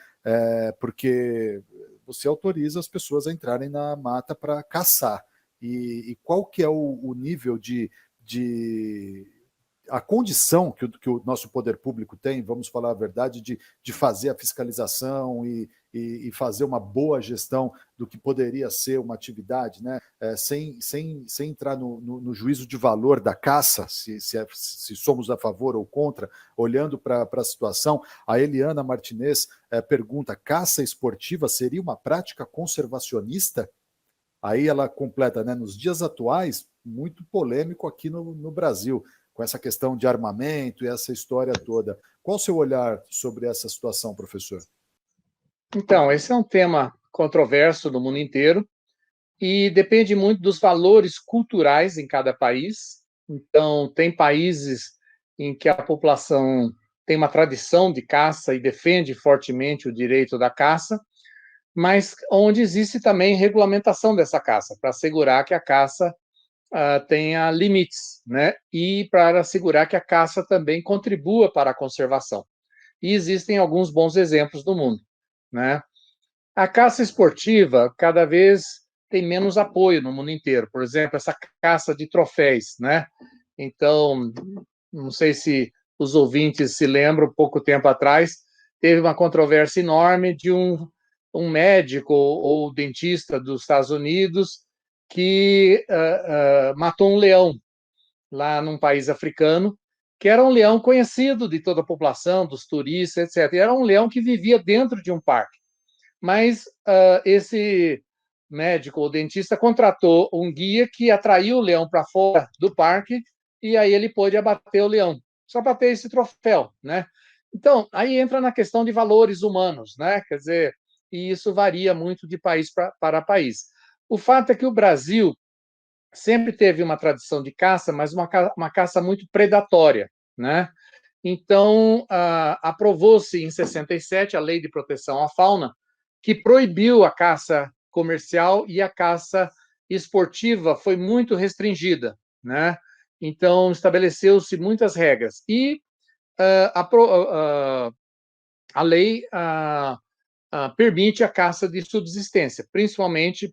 Porque você autoriza as pessoas a entrarem na mata para caçar. E qual que é o nível de a condição que o nosso poder público tem, vamos falar a verdade, de fazer a fiscalização e fazer uma boa gestão do que poderia ser uma atividade, né? Sem entrar no juízo de valor da caça, se somos a favor ou contra, olhando para a situação. A Eliana Martinez pergunta: caça esportiva seria uma prática conservacionista? Aí ela completa, né? Nos dias atuais, muito polêmico aqui no Brasil, com essa questão de armamento e essa história toda. Qual o seu olhar sobre essa situação, professor? Então, esse é um tema controverso no mundo inteiro e depende muito dos valores culturais em cada país. Então, tem países em que a população tem uma tradição de caça e defende fortemente o direito da caça, mas onde existe também regulamentação dessa caça, para assegurar que a caça tenha limites, né? E para assegurar que a caça também contribua para a conservação. E existem alguns bons exemplos no mundo, né? A caça esportiva cada vez tem menos apoio no mundo inteiro. Por exemplo, essa caça de troféus, né? Então, não sei se os ouvintes se lembram, pouco tempo atrás, teve uma controvérsia enorme de um médico ou dentista dos Estados Unidos que matou um leão lá num país africano, que era um leão conhecido de toda a população, dos turistas, etc. E era um leão que vivia dentro de um parque. Mas esse médico ou dentista contratou um guia que atraiu o leão para fora do parque e aí ele pôde abater o leão, só para ter esse troféu, né? Então, aí entra na questão de valores humanos, né? Quer dizer, e isso varia muito de país para país. O fato é que o Brasil sempre teve uma tradição de caça, mas uma caça muito predatória, né? Então, aprovou-se em 67 a Lei de Proteção à Fauna, que proibiu a caça comercial e a caça esportiva foi muito restringida, né? Então, estabeleceu-se muitas regras. E a lei permite a caça de subsistência, principalmente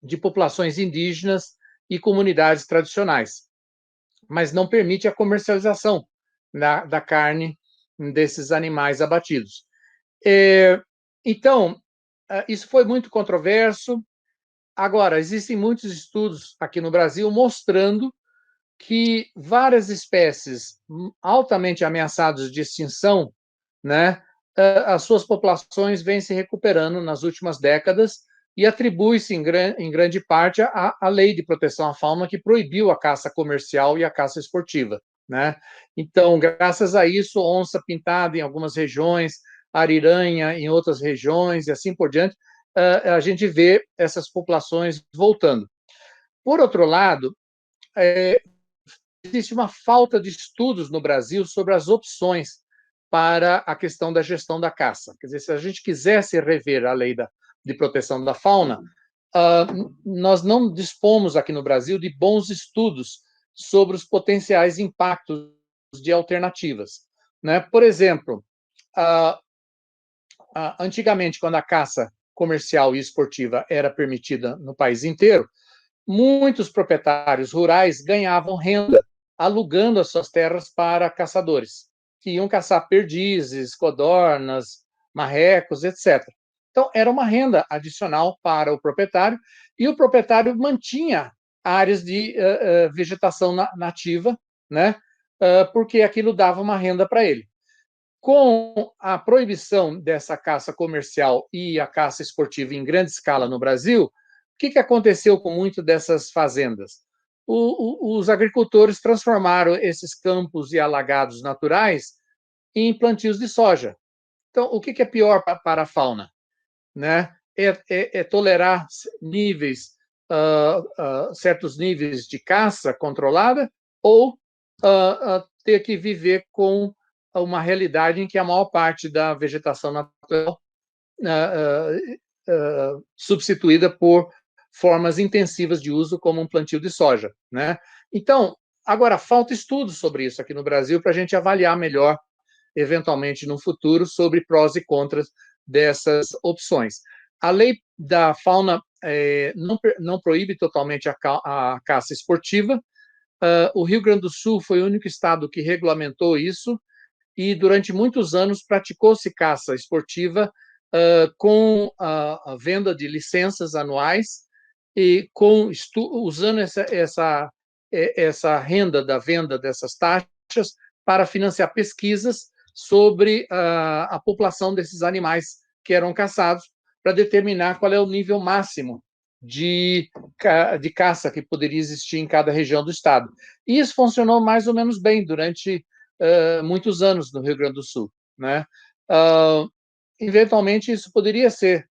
de populações indígenas e comunidades tradicionais, mas não permite a comercialização da carne desses animais abatidos. Então, isso foi muito controverso. Agora, existem muitos estudos aqui no Brasil mostrando que várias espécies altamente ameaçadas de extinção, né, as suas populações vêm se recuperando nas últimas décadas e atribui-se em grande parte à Lei de Proteção à Fauna, que proibiu a caça comercial e a caça esportiva, né? Então, graças a isso, onça pintada em algumas regiões, ariranha em outras regiões e assim por diante, a gente vê essas populações voltando. Por outro lado, existe uma falta de estudos no Brasil sobre as opções para a questão da gestão da caça. Quer dizer, se a gente quisesse rever a lei de proteção da fauna, nós não dispomos aqui no Brasil de bons estudos sobre os potenciais impactos de alternativas. Né? Por exemplo, antigamente, quando a caça comercial e esportiva era permitida no país inteiro, muitos proprietários rurais ganhavam renda alugando as suas terras para caçadores, que iam caçar perdizes, codornas, marrecos, etc. Então, era uma renda adicional para o proprietário, e o proprietário mantinha áreas de vegetação nativa, né, porque aquilo dava uma renda para ele. Com a proibição dessa caça comercial e a caça esportiva em grande escala no Brasil, o que aconteceu com muitas dessas fazendas? Os agricultores transformaram esses campos e alagados naturais em plantios de soja. Então, o que é pior para a fauna? Né? É tolerar níveis, certos níveis de caça controlada, ou ter que viver com uma realidade em que a maior parte da vegetação natural substituída por formas intensivas de uso, como um plantio de soja. Né? Então, agora, falta estudo sobre isso aqui no Brasil para a gente avaliar melhor, eventualmente no futuro, sobre prós e contras dessas opções. A lei da fauna não proíbe totalmente a caça esportiva. O Rio Grande do Sul foi o único estado que regulamentou isso, e durante muitos anos praticou-se caça esportiva com a venda de licenças anuais e usando essa renda da venda dessas taxas para financiar pesquisas sobre a população desses animais que eram caçados, para determinar qual é o nível máximo de caça que poderia existir em cada região do estado. E isso funcionou mais ou menos bem durante muitos anos no Rio Grande do Sul. Né? Eventualmente, isso poderia ser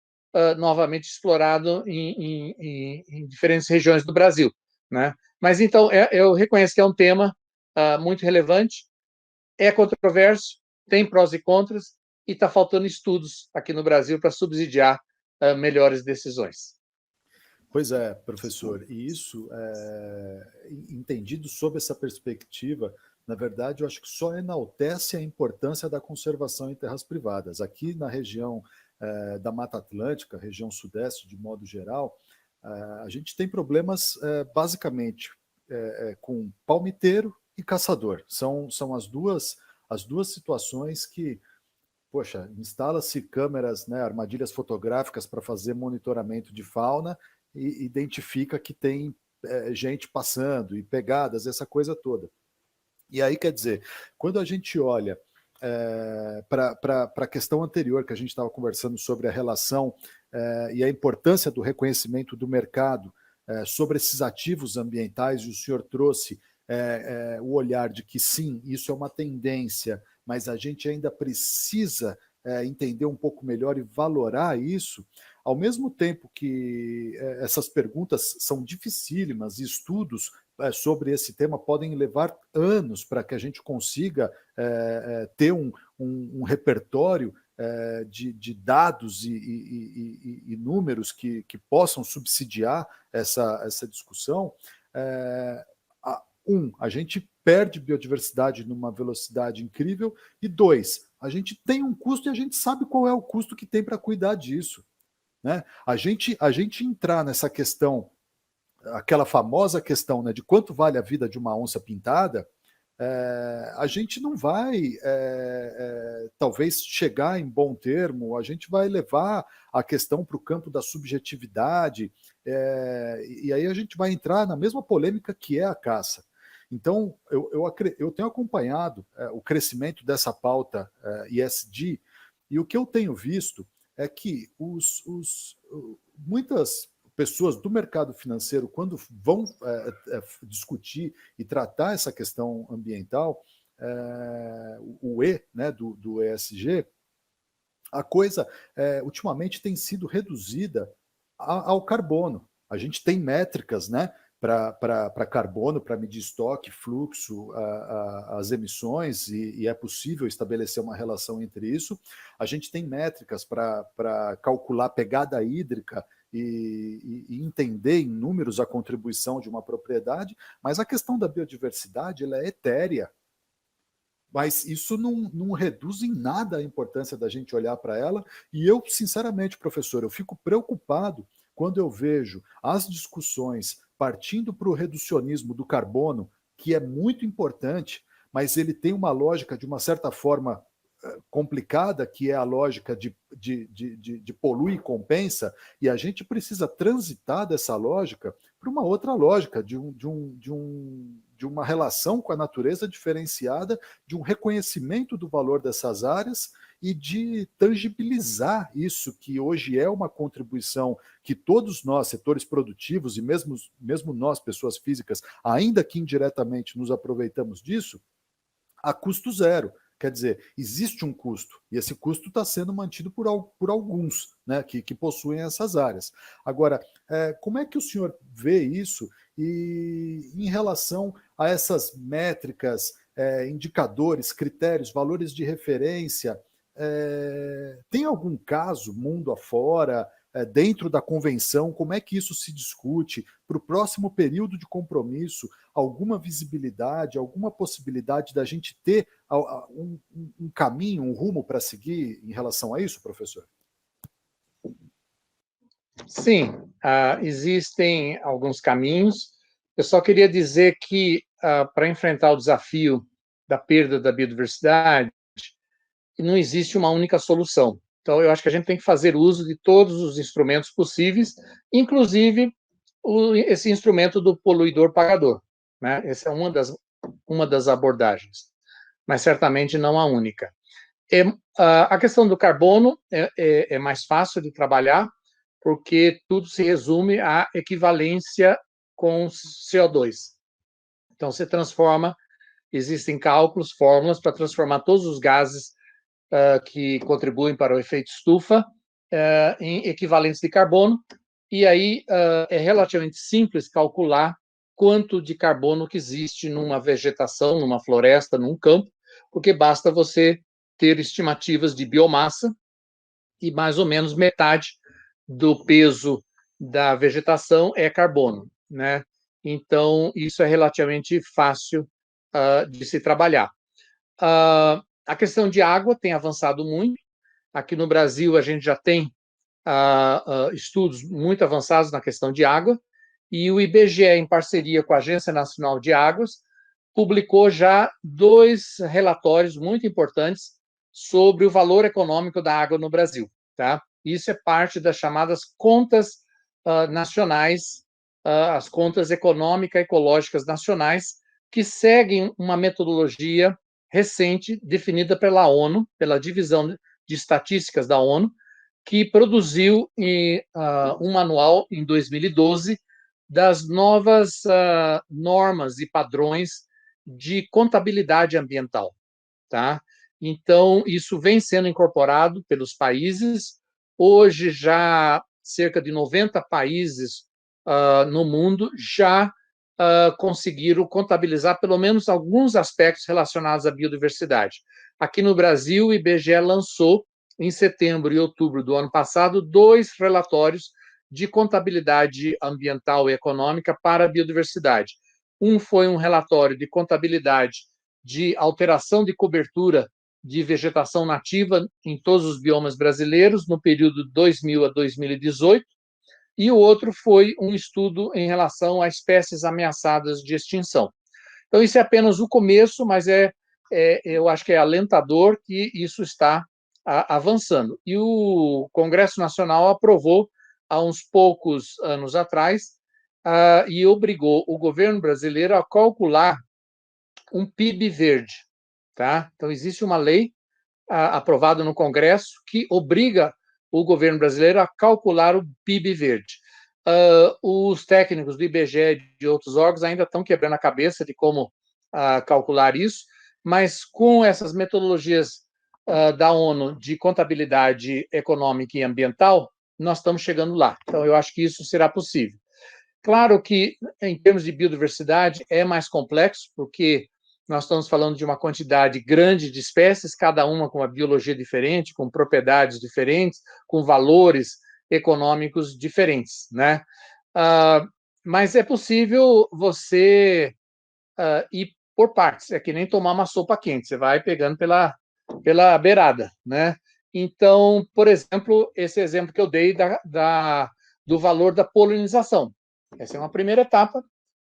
novamente explorado em diferentes regiões do Brasil. Né? Mas, então, eu reconheço que é um tema muito relevante, é controverso, tem prós e contras, e está faltando estudos aqui no Brasil para subsidiar melhores decisões. Pois é, professor, e isso, entendido sob essa perspectiva, na verdade, eu acho que só enaltece a importância da conservação em terras privadas. Aqui na região da Mata Atlântica, região sudeste, de modo geral, a gente tem problemas basicamente com palmiteiro e caçador. São as duas situações que, poxa, instala-se câmeras, né, armadilhas fotográficas para fazer monitoramento de fauna e identifica que tem gente passando e pegadas, essa coisa toda. E aí, quer dizer, quando a gente olha para a questão anterior que a gente estava conversando sobre a relação e a importância do reconhecimento do mercado sobre esses ativos ambientais, e o senhor trouxe o olhar de que sim, isso é uma tendência, mas a gente ainda precisa entender um pouco melhor e valorar isso, ao mesmo tempo que essas perguntas são dificílimas e estudos sobre esse tema podem levar anos para que a gente consiga ter um repertório de dados e números que possam subsidiar essa discussão. A gente perde biodiversidade numa velocidade incrível, e dois, a gente tem um custo e a gente sabe qual é o custo que tem para cuidar disso. Né? A gente entrar nessa questão, aquela famosa questão, né, de quanto vale a vida de uma onça pintada, a gente não vai, talvez, chegar em bom termo, a gente vai levar a questão para o campo da subjetividade, e aí a gente vai entrar na mesma polêmica que é a caça. Então, eu tenho acompanhado o crescimento dessa pauta ESG, e o que eu tenho visto é que muitas pessoas do mercado financeiro, quando vão discutir e tratar essa questão ambiental, o E, né, do ESG, a coisa ultimamente tem sido reduzida ao carbono. A gente tem métricas, né, para carbono, para medir estoque, fluxo, as emissões, e é possível estabelecer uma relação entre isso. A gente tem métricas para calcular pegada hídrica e entender em números a contribuição de uma propriedade, mas a questão da biodiversidade ela é etérea. Mas isso não reduz em nada a importância da gente olhar para ela. E eu, sinceramente, professor, eu fico preocupado quando eu vejo as discussões partindo para o reducionismo do carbono, que é muito importante, mas ele tem uma lógica, de uma certa forma, complicada, que é a lógica de polui e compensa, e a gente precisa transitar dessa lógica para uma outra lógica, de uma relação com a natureza diferenciada, de um reconhecimento do valor dessas áreas e de tangibilizar isso, que hoje é uma contribuição que todos nós, setores produtivos, e mesmo nós, pessoas físicas, ainda que indiretamente nos aproveitamos disso, a custo zero. Quer dizer, existe um custo, e esse custo está sendo mantido por alguns, né, que possuem essas áreas. Agora, como é que o senhor vê isso e em relação a essas métricas, indicadores, critérios, valores de referência? Tem algum caso, mundo afora, dentro da convenção, como é que isso se discute para o próximo período de compromisso? Alguma visibilidade, alguma possibilidade da gente ter um caminho, um rumo para seguir em relação a isso, professor? Sim, existem alguns caminhos. Eu só queria dizer que, para enfrentar o desafio da perda da biodiversidade, não existe uma única solução. Então, eu acho que a gente tem que fazer uso de todos os instrumentos possíveis, inclusive esse instrumento do poluidor-pagador, né? Essa é uma das abordagens, mas certamente não a única. A questão do carbono é mais fácil de trabalhar, porque tudo se resume à equivalência com CO2. Então, você transforma, existem cálculos, fórmulas para transformar todos os gases que contribuem para o efeito estufa em equivalentes de carbono, e aí é relativamente simples calcular quanto de carbono que existe numa vegetação, numa floresta, num campo, porque basta você ter estimativas de biomassa e mais ou menos metade do peso da vegetação é carbono, né? Então, isso é relativamente fácil de se trabalhar. A questão de água tem avançado muito. Aqui no Brasil, a gente já tem estudos muito avançados na questão de água, e o IBGE, em parceria com a Agência Nacional de Águas, publicou já 2 relatórios muito importantes sobre o valor econômico da água no Brasil. Tá? Isso é parte das chamadas contas nacionais, as contas econômica-ecológicas nacionais, que seguem uma metodologia recente definida pela ONU, pela Divisão de Estatísticas da ONU, que produziu um manual em 2012 das novas normas e padrões de contabilidade ambiental, tá? Então, isso vem sendo incorporado pelos países. Hoje, já cerca de 90 países no mundo já conseguiram contabilizar pelo menos alguns aspectos relacionados à biodiversidade. Aqui no Brasil, o IBGE lançou, em setembro e outubro do ano passado, 2 relatórios de contabilidade ambiental e econômica para a biodiversidade. Um foi um relatório de contabilidade de alteração de cobertura de vegetação nativa em todos os biomas brasileiros no período 2000 a 2018, e o outro foi um estudo em relação a espécies ameaçadas de extinção. Então, isso é apenas o começo, mas eu acho que é alentador que isso está avançando. E o Congresso Nacional aprovou, há uns poucos anos atrás, e obrigou o governo brasileiro a calcular um PIB verde. Tá? Então, existe uma lei aprovada no Congresso que obriga o governo brasileiro a calcular o PIB verde. Os técnicos do IBGE e de outros órgãos ainda estão quebrando a cabeça de como calcular isso, mas com essas metodologias da ONU de contabilidade econômica e ambiental, nós estamos chegando lá. Então, eu acho que isso será possível. Claro que, em termos de biodiversidade, é mais complexo, porque nós estamos falando de uma quantidade grande de espécies, cada uma com uma biologia diferente, com propriedades diferentes, com valores econômicos diferentes, né? Mas é possível você ir por partes, é que nem tomar uma sopa quente, você vai pegando pela beirada, né? Então, por exemplo, esse exemplo que eu dei do valor da polinização. Essa é uma primeira etapa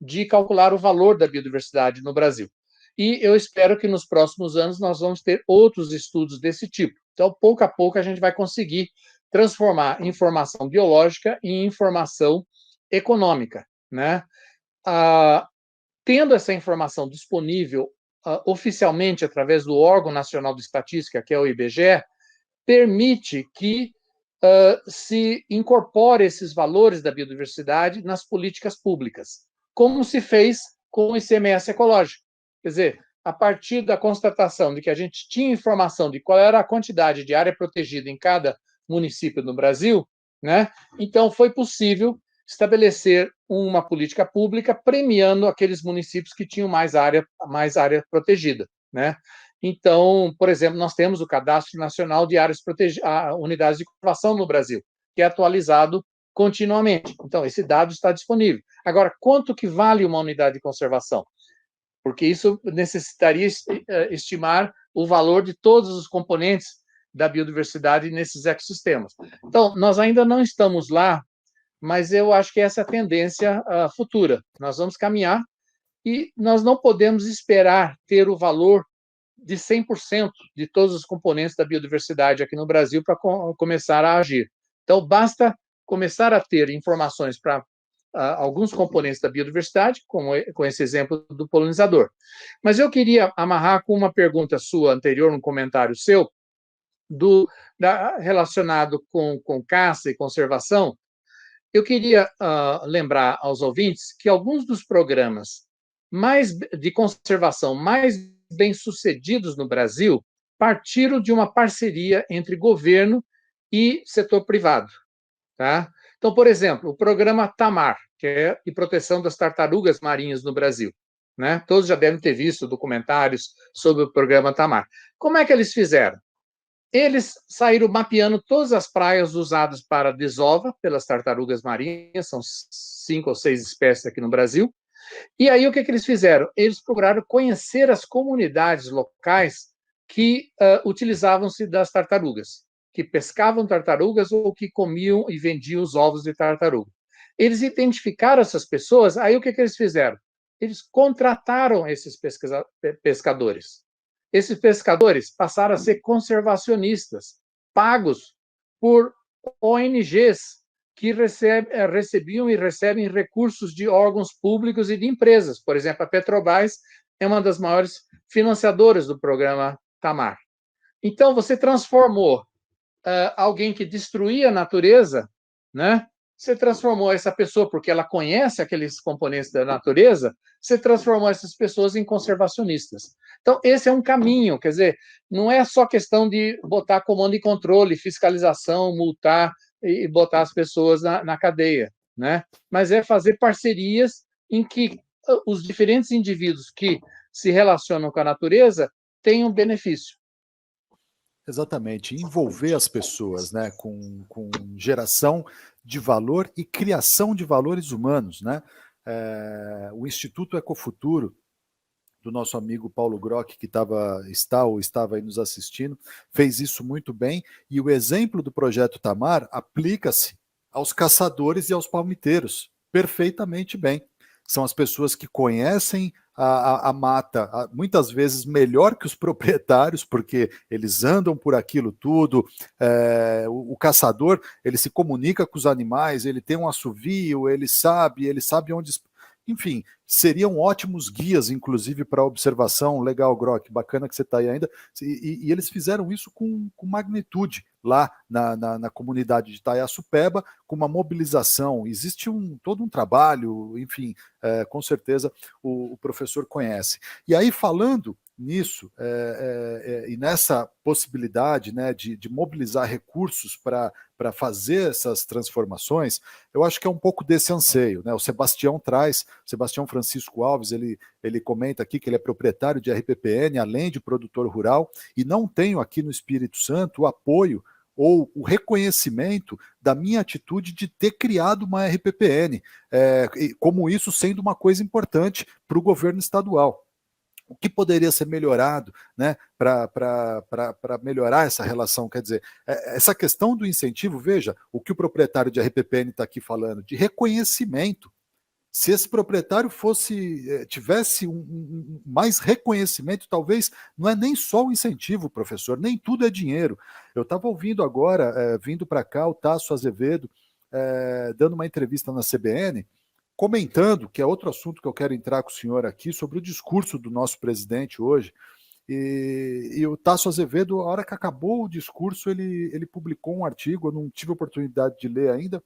de calcular o valor da biodiversidade no Brasil. E eu espero que nos próximos anos nós vamos ter outros estudos desse tipo. Então, pouco a pouco, a gente vai conseguir transformar informação biológica em informação econômica, né? Tendo essa informação disponível oficialmente através do órgão nacional de estatística, que é o IBGE, permite que se incorpore esses valores da biodiversidade nas políticas públicas, como se fez com o ICMS ecológico. Quer dizer, a partir da constatação de que a gente tinha informação de qual era a quantidade de área protegida em cada município no Brasil, né? Então foi possível estabelecer uma política pública premiando aqueles municípios que tinham mais área protegida, né? Então, por exemplo, nós temos o Cadastro Nacional de Áreas Protegidas, Unidades de Conservação no Brasil, que é atualizado continuamente. Então, esse dado está disponível. Agora, quanto que vale uma unidade de conservação? Porque isso necessitaria estimar o valor de todos os componentes da biodiversidade nesses ecossistemas. Então, nós ainda não estamos lá, mas eu acho que essa é a tendência futura. Nós vamos caminhar e nós não podemos esperar ter o valor de 100% de todos os componentes da biodiversidade aqui no Brasil para começar a agir. Então, basta começar a ter informações para alguns componentes da biodiversidade, com esse exemplo do polinizador. Mas eu queria amarrar com uma pergunta sua anterior, um comentário seu, relacionado com caça e conservação. Eu queria lembrar aos ouvintes que alguns dos programas de conservação mais bem-sucedidos no Brasil partiram de uma parceria entre governo e setor privado. Tá? Então, por exemplo, o programa TAMAR, que é de proteção das tartarugas marinhas no Brasil. Né? Todos já devem ter visto documentários sobre o programa TAMAR. Como é que eles fizeram? Eles saíram mapeando todas as praias usadas para desova pelas tartarugas marinhas, são 5 ou 6 espécies aqui no Brasil. E aí o que eles fizeram? Eles procuraram conhecer as comunidades locais que utilizavam-se das tartarugas, que pescavam tartarugas ou que comiam e vendiam os ovos de tartaruga. Eles identificaram essas pessoas, aí o que eles fizeram? Eles contrataram esses pescadores. Esses pescadores passaram a ser conservacionistas, pagos por ONGs que recebiam e recebem recursos de órgãos públicos e de empresas. Por exemplo, a Petrobras é uma das maiores financiadoras do programa TAMAR. Então, você transformou alguém que destruía a natureza, né? Você transformou essa pessoa, porque ela conhece aqueles componentes da natureza, você transformou essas pessoas em conservacionistas. Então, esse é um caminho, quer dizer, não é só questão de botar comando e controle, fiscalização, multar e botar as pessoas na cadeia, né? Mas é fazer parcerias em que os diferentes indivíduos que se relacionam com a natureza tenham benefício. Exatamente, envolver as pessoas, né, com geração de valor e criação de valores humanos, né? O Instituto Ecofuturo, do nosso amigo Paulo Grock, que estava aí nos assistindo, fez isso muito bem, e o exemplo do projeto Tamar aplica-se aos caçadores e aos palmiteiros perfeitamente bem. São as pessoas que conhecem a mata, muitas vezes melhor que os proprietários, porque eles andam por aquilo tudo. O caçador, ele se comunica com os animais, ele tem um assovio, ele sabe onde. Enfim, seriam ótimos guias, inclusive, para observação. Legal, Grock, bacana que você está aí ainda. E eles fizeram isso com magnitude lá na comunidade de Itaiaçupeba, com uma mobilização. Existe todo um trabalho, enfim, com certeza o professor conhece. E aí, falando nisso e nessa possibilidade, né, de mobilizar recursos para fazer essas transformações, eu acho que é um pouco desse anseio, né? O Sebastião Francisco Alves, ele comenta aqui que ele é proprietário de RPPN, além de produtor rural, e não tenho aqui no Espírito Santo o apoio ou o reconhecimento da minha atitude de ter criado uma RPPN, como isso sendo uma coisa importante para o governo estadual. O que poderia ser melhorado, né, para melhorar essa relação? Quer dizer, essa questão do incentivo, veja, o que o proprietário de RPPN está aqui falando, de reconhecimento. Se esse proprietário tivesse mais reconhecimento, talvez não é nem só o incentivo, professor, nem tudo é dinheiro. Eu estava ouvindo agora, vindo para cá, o Tasso Azevedo, dando uma entrevista na CBN, comentando, que é outro assunto que eu quero entrar com o senhor aqui, sobre o discurso do nosso presidente hoje. E o Tasso Azevedo, a hora que acabou o discurso, ele publicou um artigo, eu não tive oportunidade de ler ainda,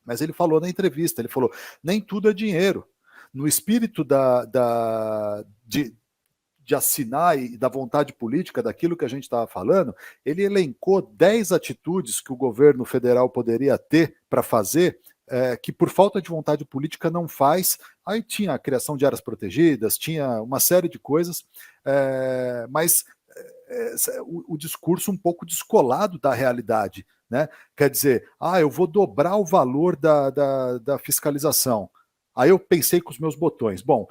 mas ele falou na entrevista, ele falou, nem tudo é dinheiro. No espírito de assinar e da vontade política daquilo que a gente estava falando, ele elencou 10 atitudes que o governo federal poderia ter para fazer, que por falta de vontade política não faz. Aí tinha a criação de áreas protegidas, tinha uma série de coisas, mas o discurso um pouco descolado da realidade, né? Quer dizer, eu vou dobrar o valor da fiscalização. Aí eu pensei com os meus botões. Bom,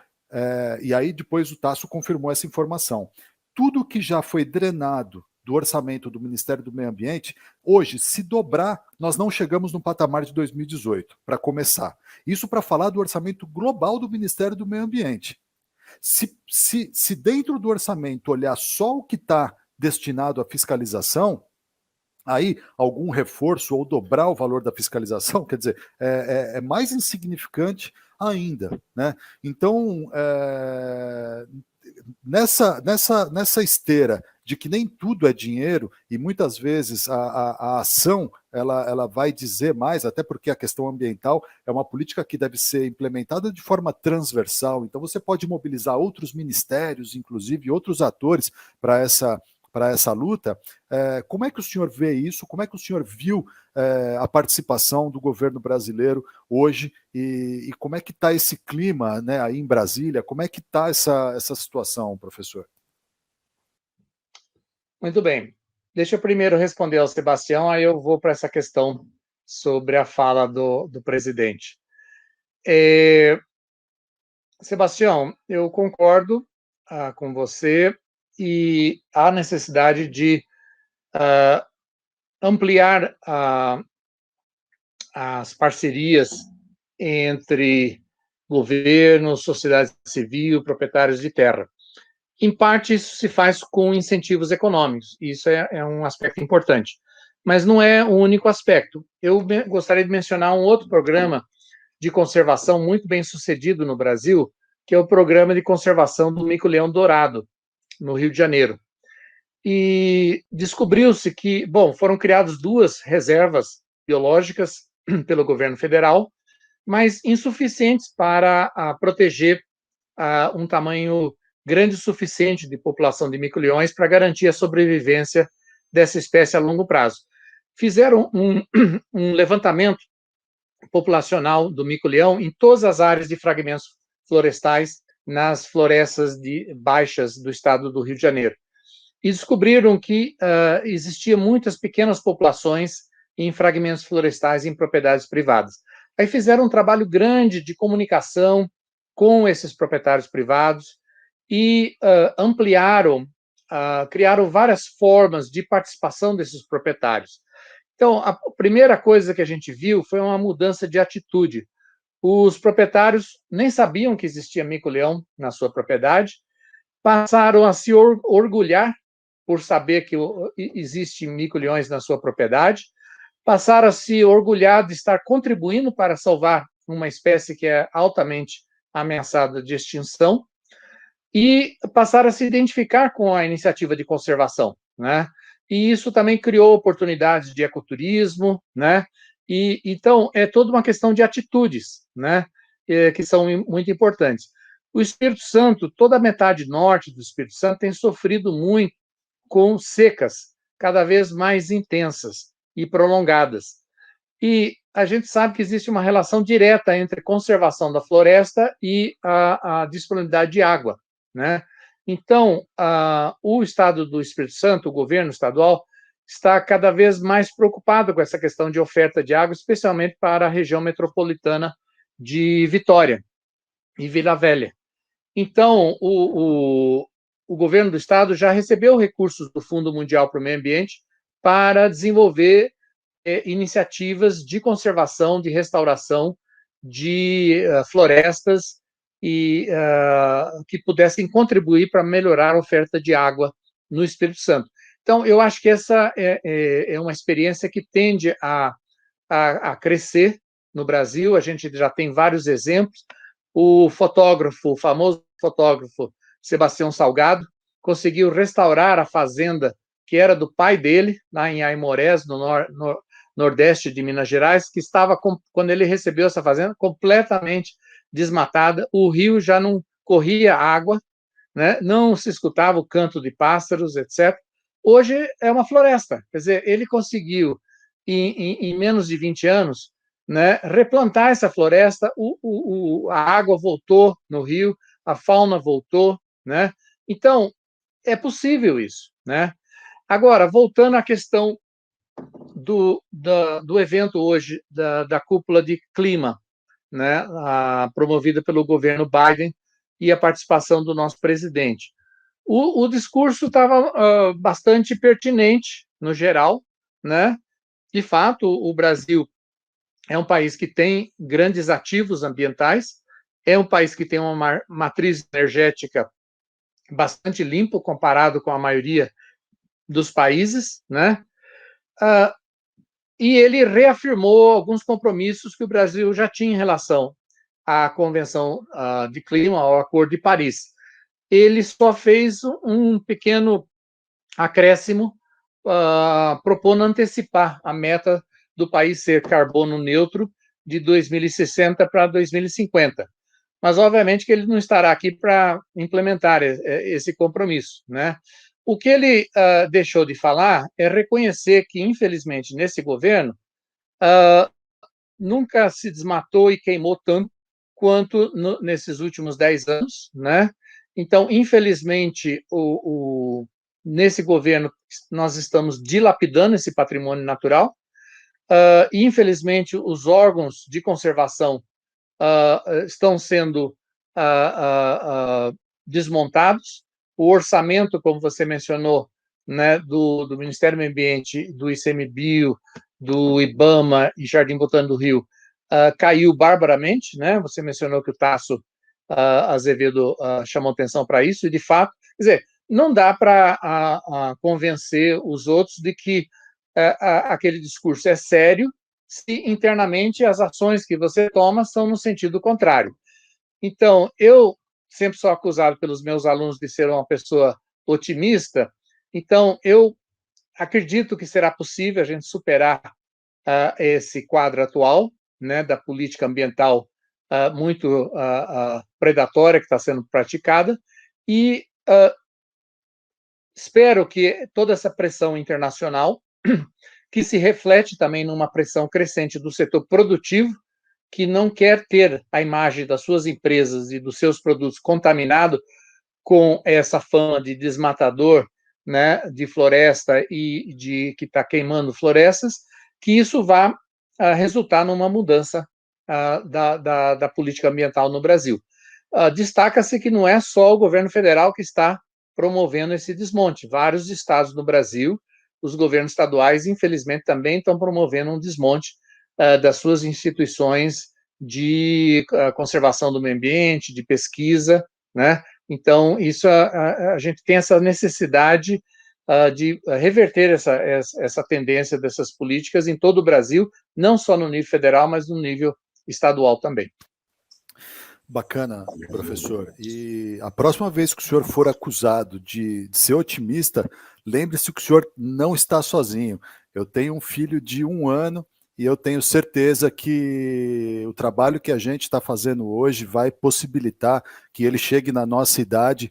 e aí depois o Tasso confirmou essa informação. Tudo que já foi drenado do orçamento do Ministério do Meio Ambiente, hoje, se dobrar, nós não chegamos no patamar de 2018, para começar. Isso para falar do orçamento global do Ministério do Meio Ambiente. Se dentro do orçamento olhar só o que está destinado à fiscalização, aí algum reforço ou dobrar o valor da fiscalização, quer dizer, é mais insignificante ainda, né? Então, nessa esteira de que nem tudo é dinheiro e muitas vezes a ação ela vai dizer mais, até porque a questão ambiental é uma política que deve ser implementada de forma transversal, então você pode mobilizar outros ministérios, inclusive outros atores para essa luta. Como é que o senhor vê isso? Como é que o senhor viu a participação do governo brasileiro hoje e como é que está esse clima, né, aí em Brasília? Como é que está essa situação, professor? Muito bem. Deixa eu primeiro responder ao Sebastião, aí eu vou para essa questão sobre a fala do presidente. Sebastião, eu concordo com você e há necessidade de ampliar as parcerias entre governo, sociedade civil, proprietários de terra. Em parte, isso se faz com incentivos econômicos, e isso é um aspecto importante. Mas não é o único aspecto. Eu gostaria de mencionar um outro programa de conservação muito bem sucedido no Brasil, que é o Programa de Conservação do Mico-Leão Dourado, no Rio de Janeiro. E descobriu-se que, bom, foram criadas 2 reservas biológicas pelo governo federal, mas insuficientes para proteger um tamanho grande o suficiente de população de mico-leões para garantir a sobrevivência dessa espécie a longo prazo. Fizeram um levantamento populacional do mico-leão em todas as áreas de fragmentos florestais nas florestas baixas do estado do Rio de Janeiro. E descobriram que existiam muitas pequenas populações em fragmentos florestais em propriedades privadas. Aí fizeram um trabalho grande de comunicação com esses proprietários privados e ampliaram, criaram várias formas de participação desses proprietários. Então, a primeira coisa que a gente viu foi uma mudança de atitude. Os proprietários nem sabiam que existia mico-leão na sua propriedade, passaram a se orgulhar por saber que existem mico-leões na sua propriedade, passaram a se orgulhar de estar contribuindo para salvar uma espécie que é altamente ameaçada de extinção e passaram a se identificar com a iniciativa de conservação, né? E isso também criou oportunidades de ecoturismo, né? E então é toda uma questão de atitudes, né? Que são muito importantes. O Espírito Santo, toda a metade norte do Espírito Santo tem sofrido muito com secas cada vez mais intensas e prolongadas. E a gente sabe que existe uma relação direta entre conservação da floresta e a disponibilidade de água, né? Então, o Estado do Espírito Santo, o governo estadual, está cada vez mais preocupado com essa questão de oferta de água, especialmente para a região metropolitana de Vitória e Vila Velha. Então, o governo do estado já recebeu recursos do Fundo Mundial para o Meio Ambiente para desenvolver iniciativas de conservação, de restauração de florestas e que pudessem contribuir para melhorar a oferta de água no Espírito Santo. Então, eu acho que essa é uma experiência que tende a crescer no Brasil. A gente já tem vários exemplos. O famoso fotógrafo Sebastião Salgado, conseguiu restaurar a fazenda que era do pai dele, lá em Aimorés, no nordeste de Minas Gerais, que estava, quando ele recebeu essa fazenda, completamente desmatada. O rio já não corria água, né? Não se escutava o canto de pássaros, etc. Hoje é uma floresta. Quer dizer, ele conseguiu, em menos de 20 anos, né, replantar essa floresta, a água voltou no rio, a fauna voltou, né? Então, é possível isso, né? Agora, voltando à questão do evento hoje, da cúpula de clima, né, promovida pelo governo Biden e a participação do nosso presidente. O discurso estava bastante pertinente, no geral, né? De fato, o Brasil é um país que tem grandes ativos ambientais, é um país que tem uma matriz energética bastante limpa comparado com a maioria dos países, né? E ele reafirmou alguns compromissos que o Brasil já tinha em relação à Convenção de Clima, ao Acordo de Paris. Ele só fez um pequeno acréscimo, propondo antecipar a meta do país ser carbono neutro de 2060 para 2050. Mas, obviamente, que ele não estará aqui para implementar esse compromisso, né? O que ele deixou de falar é reconhecer que, infelizmente, nesse governo, nunca se desmatou e queimou tanto quanto nesses últimos 10 anos, né? Então, infelizmente, nesse governo, nós estamos dilapidando esse patrimônio natural. E, infelizmente, os órgãos de conservação estão sendo desmontados. O orçamento, como você mencionou, né, do Ministério do Meio Ambiente, do ICMBio, do IBAMA e Jardim Botânico do Rio, caiu barbaramente, né? Você mencionou que o Tasso Azevedo chamou atenção para isso, e, de fato, quer dizer, não dá para convencer os outros de que aquele discurso é sério se internamente as ações que você toma são no sentido contrário. Então, eu sempre sou acusado pelos meus alunos de ser uma pessoa otimista, então eu acredito que será possível a gente superar esse quadro atual, né, da política ambiental muito predatória que está sendo praticada, e espero que toda essa pressão internacional, que se reflete também numa pressão crescente do setor produtivo, que não quer ter a imagem das suas empresas e dos seus produtos contaminado com essa fama de desmatador, né, de floresta e de que está queimando florestas, que isso vá resultar numa mudança da política ambiental no Brasil. Destaca-se que não é só o governo federal que está promovendo esse desmonte. Vários estados no Brasil, os governos estaduais, infelizmente, também estão promovendo um desmonte das suas instituições de conservação do meio ambiente, de pesquisa, né? Então, isso a gente tem essa necessidade de reverter essa tendência dessas políticas em todo o Brasil, não só no nível federal, mas no nível estadual também. Bacana, professor. E a próxima vez que o senhor for acusado de ser otimista, lembre-se que o senhor não está sozinho. Eu tenho um filho de 1 ano e eu tenho certeza que o trabalho que a gente está fazendo hoje vai possibilitar que ele chegue na nossa idade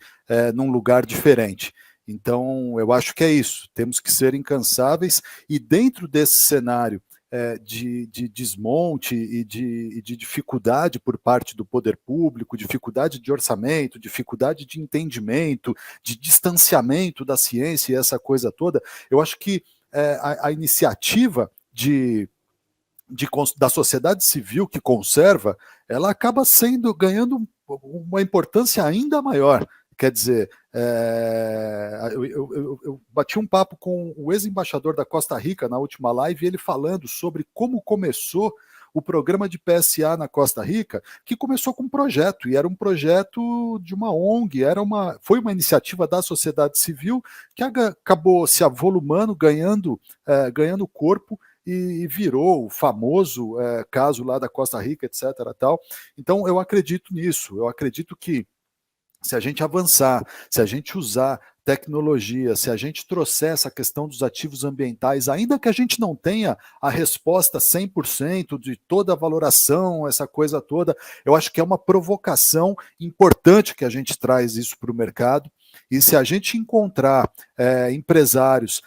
num lugar diferente. Então, eu acho que é isso. Temos que ser incansáveis e dentro desse cenário de desmonte e de dificuldade por parte do poder público, dificuldade de orçamento, dificuldade de entendimento, de distanciamento da ciência e essa coisa toda, eu acho que a iniciativa da sociedade civil que conserva, ela acaba ganhando uma importância ainda maior. Quer dizer, eu bati um papo com o ex-embaixador da Costa Rica na última live, ele falando sobre como começou o programa de PSA na Costa Rica, que começou com um projeto, e era um projeto de uma ONG, foi uma iniciativa da sociedade civil que acabou se avolumando, ganhando corpo, e virou o famoso caso lá da Costa Rica, etc. Tal. Então, eu acredito nisso, eu acredito que se a gente avançar, se a gente usar tecnologia, se a gente trouxer essa questão dos ativos ambientais, ainda que a gente não tenha a resposta 100% de toda a valoração, essa coisa toda, eu acho que é uma provocação importante que a gente traz isso para o mercado. E se a gente encontrar empresários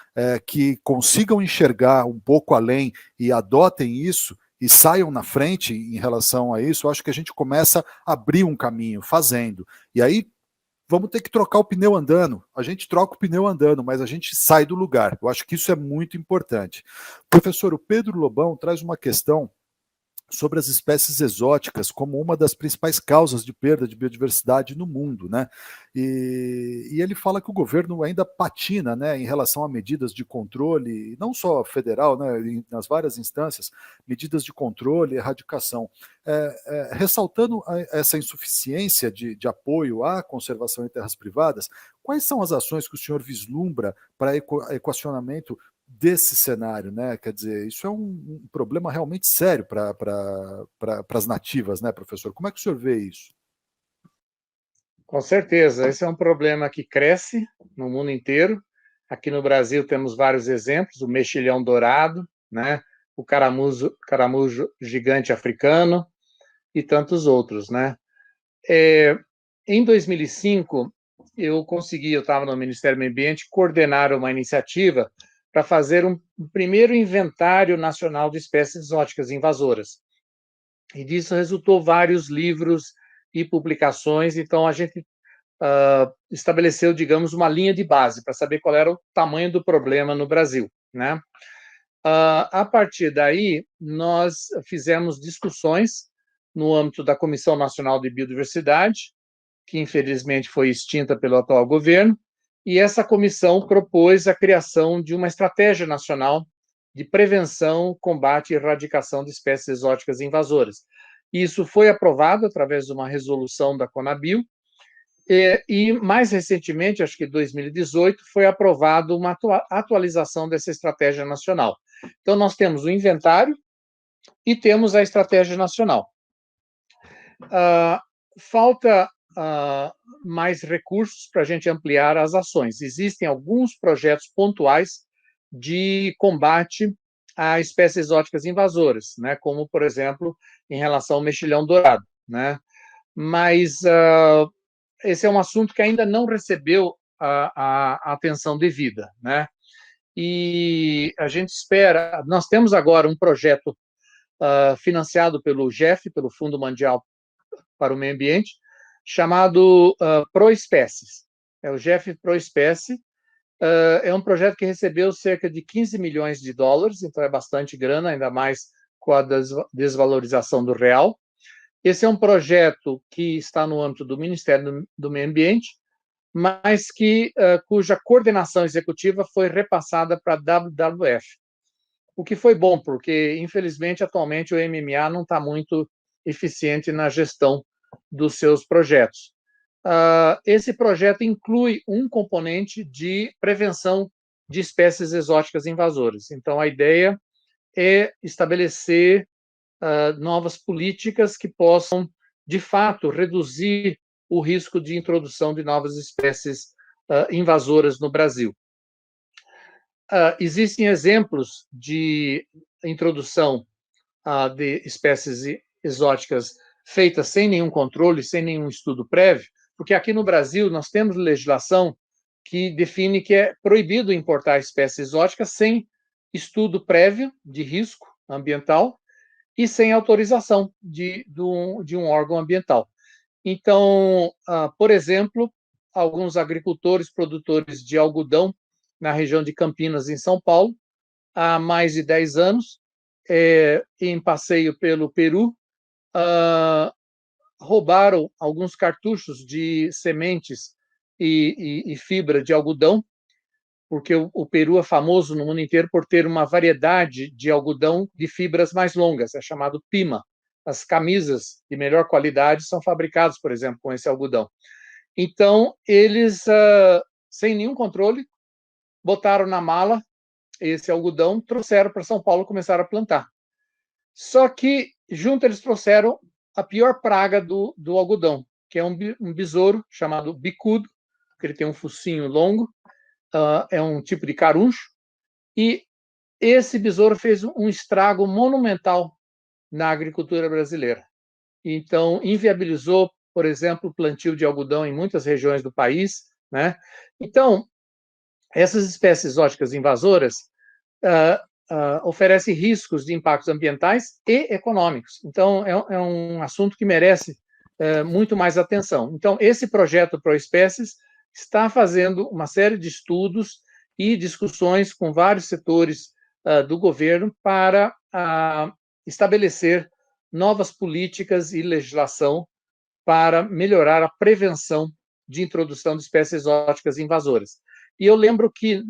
que consigam enxergar um pouco além e adotem isso, e saiam na frente em relação a isso, eu acho que a gente começa a abrir um caminho fazendo. E aí vamos ter que trocar o pneu andando. A gente troca o pneu andando, mas a gente sai do lugar. Eu acho que isso é muito importante. Professor, o Pedro Lobão traz uma questão sobre as espécies exóticas como uma das principais causas de perda de biodiversidade no mundo, né? E ele fala que o governo ainda patina, né, em relação a medidas de controle, não só federal, né, nas várias instâncias, medidas de controle e erradicação. Ressaltando essa insuficiência de apoio à conservação em terras privadas, quais são as ações que o senhor vislumbra para equacionamento desse cenário, né? Quer dizer, isso é um problema realmente sério para as nativas, né, professor? Como é que o senhor vê isso? Com certeza, esse é um problema que cresce no mundo inteiro. Aqui no Brasil temos vários exemplos, o mexilhão dourado, né? O caramujo gigante africano e tantos outros, né? Em 2005, eu estava no Ministério do Meio Ambiente, coordenar uma iniciativa para fazer um primeiro inventário nacional de espécies exóticas invasoras. E disso resultou vários livros e publicações, então a gente estabeleceu, digamos, uma linha de base para saber qual era o tamanho do problema no Brasil, né? A partir daí, nós fizemos discussões no âmbito da Comissão Nacional de Biodiversidade, que infelizmente foi extinta pelo atual governo, e essa comissão propôs a criação de uma estratégia nacional de prevenção, combate e erradicação de espécies exóticas invasoras. Isso foi aprovado através de uma resolução da Conabio, e mais recentemente, acho que em 2018, foi aprovado uma atualização dessa estratégia nacional. Então, nós temos o inventário e temos a estratégia nacional. Falta mais recursos para a gente ampliar as ações. Existem alguns projetos pontuais de combate a espécies exóticas invasoras, né, como, por exemplo, em relação ao mexilhão dourado, né? Mas esse é um assunto que ainda não recebeu a atenção devida, né? E a gente espera. Nós temos agora um projeto financiado pelo GEF, pelo Fundo Mundial para o Meio Ambiente, chamado Proespécies. É o GEF Proespécie. É um projeto que recebeu cerca de 15 milhões de dólares, então é bastante grana, ainda mais com a desvalorização do real. Esse é um projeto que está no âmbito do Ministério do Meio Ambiente, mas cuja coordenação executiva foi repassada para a WWF. O que foi bom, porque, infelizmente, atualmente o MMA não está muito eficiente na gestão dos seus projetos. Esse projeto inclui um componente de prevenção de espécies exóticas invasoras. Então, a ideia é estabelecer novas políticas que possam, de fato, reduzir o risco de introdução de novas espécies invasoras no Brasil. Existem exemplos de introdução de espécies exóticas feita sem nenhum controle, sem nenhum estudo prévio, porque aqui no Brasil nós temos legislação que define que é proibido importar espécies exóticas sem estudo prévio de risco ambiental e sem autorização de um órgão ambiental. Então, por exemplo, alguns agricultores, produtores de algodão na região de Campinas, em São Paulo, há mais de 10 anos, em passeio pelo Peru, roubaram alguns cartuchos de sementes e fibra de algodão, porque o Peru é famoso no mundo inteiro por ter uma variedade de algodão de fibras mais longas, é chamado pima. As camisas de melhor qualidade são fabricadas, por exemplo, com esse algodão. Então, eles, sem nenhum controle, botaram na mala esse algodão, trouxeram para São Paulo e começaram a plantar. Só que, junto, eles trouxeram a pior praga do algodão, que é um besouro chamado bicudo, que ele tem um focinho longo, é um tipo de caruncho, e esse besouro fez um estrago monumental na agricultura brasileira. Então, inviabilizou, por exemplo, o plantio de algodão em muitas regiões do país, né? Então, essas espécies exóticas invasoras oferecem riscos de impactos ambientais e econômicos. Então, é um assunto que merece muito mais atenção. Então, esse projeto Proespécies está fazendo uma série de estudos e discussões com vários setores do governo para estabelecer novas políticas e legislação para melhorar a prevenção de introdução de espécies exóticas invasoras. E eu lembro que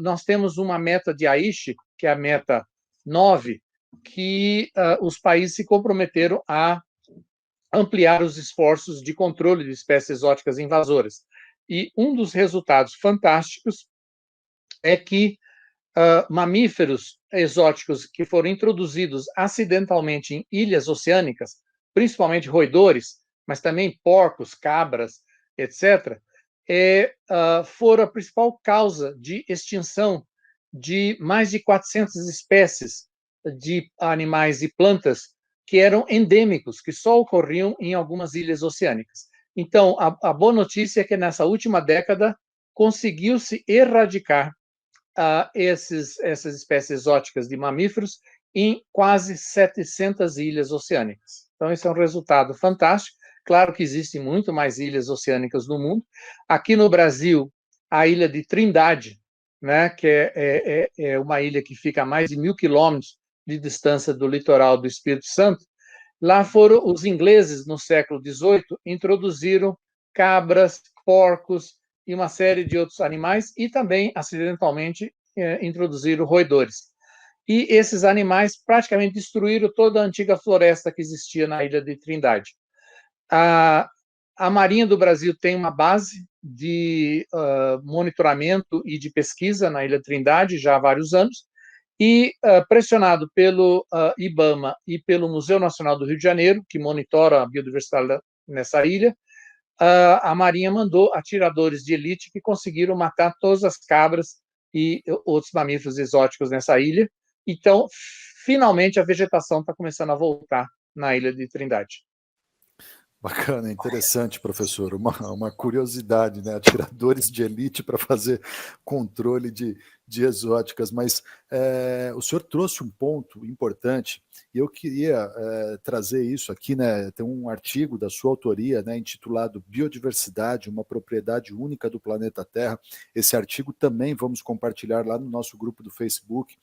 nós temos uma meta de Aichi, que é a meta 9, que os países se comprometeram a ampliar os esforços de controle de espécies exóticas invasoras. E um dos resultados fantásticos é que mamíferos exóticos que foram introduzidos acidentalmente em ilhas oceânicas, principalmente roedores, mas também porcos, cabras, etc., foram a principal causa de extinção de mais de 400 espécies de animais e plantas que eram endêmicos, que só ocorriam em algumas ilhas oceânicas. Então, a boa notícia é que nessa última década conseguiu-se erradicar essas espécies exóticas de mamíferos em quase 700 ilhas oceânicas. Então, esse é um resultado fantástico. Claro que existem muito mais ilhas oceânicas no mundo. Aqui no Brasil, a ilha de Trindade, né, que é uma ilha que fica a mais de 1.000 quilômetros de distância do litoral do Espírito Santo. Lá foram os ingleses, no século XVIII, introduziram cabras, porcos e uma série de outros animais, e também, acidentalmente, introduziram roedores. E esses animais praticamente destruíram toda a antiga floresta que existia na ilha de Trindade. A Marinha do Brasil tem uma base de monitoramento e de pesquisa na Ilha Trindade já há vários anos, e pressionado pelo IBAMA e pelo Museu Nacional do Rio de Janeiro, que monitora a biodiversidade nessa ilha, a Marinha mandou atiradores de elite que conseguiram matar todas as cabras e outros mamíferos exóticos nessa ilha. Então, finalmente, a vegetação está começando a voltar na Ilha de Trindade. Bacana, interessante, professor. Uma curiosidade, né? Atiradores de elite para fazer controle de exóticas. Mas o senhor trouxe um ponto importante e eu queria trazer isso aqui, né? Tem um artigo da sua autoria, né, intitulado Biodiversidade, uma propriedade única do planeta Terra. Esse artigo também vamos compartilhar lá no nosso grupo do Facebook,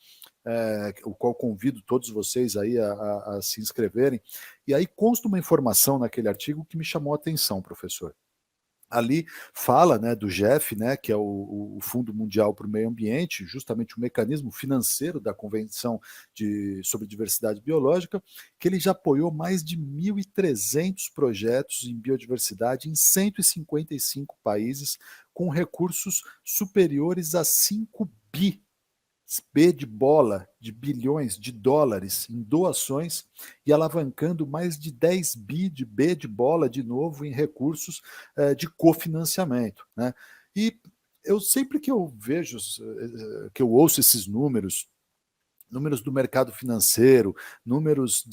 o qual convido todos vocês aí a se inscreverem. E aí consta uma informação naquele artigo que me chamou a atenção, professor. Ali fala, né, do GEF, né, que é o Fundo Mundial para o Meio Ambiente, justamente o mecanismo financeiro da Convenção sobre Diversidade Biológica, que ele já apoiou mais de 1.300 projetos em biodiversidade em 155 países, com recursos superiores a 5 de bilhões de dólares em doações e alavancando mais de 10 B de bola de novo em recursos de cofinanciamento, né? E eu sempre que eu vejo, que eu ouço esses números números do mercado financeiro, números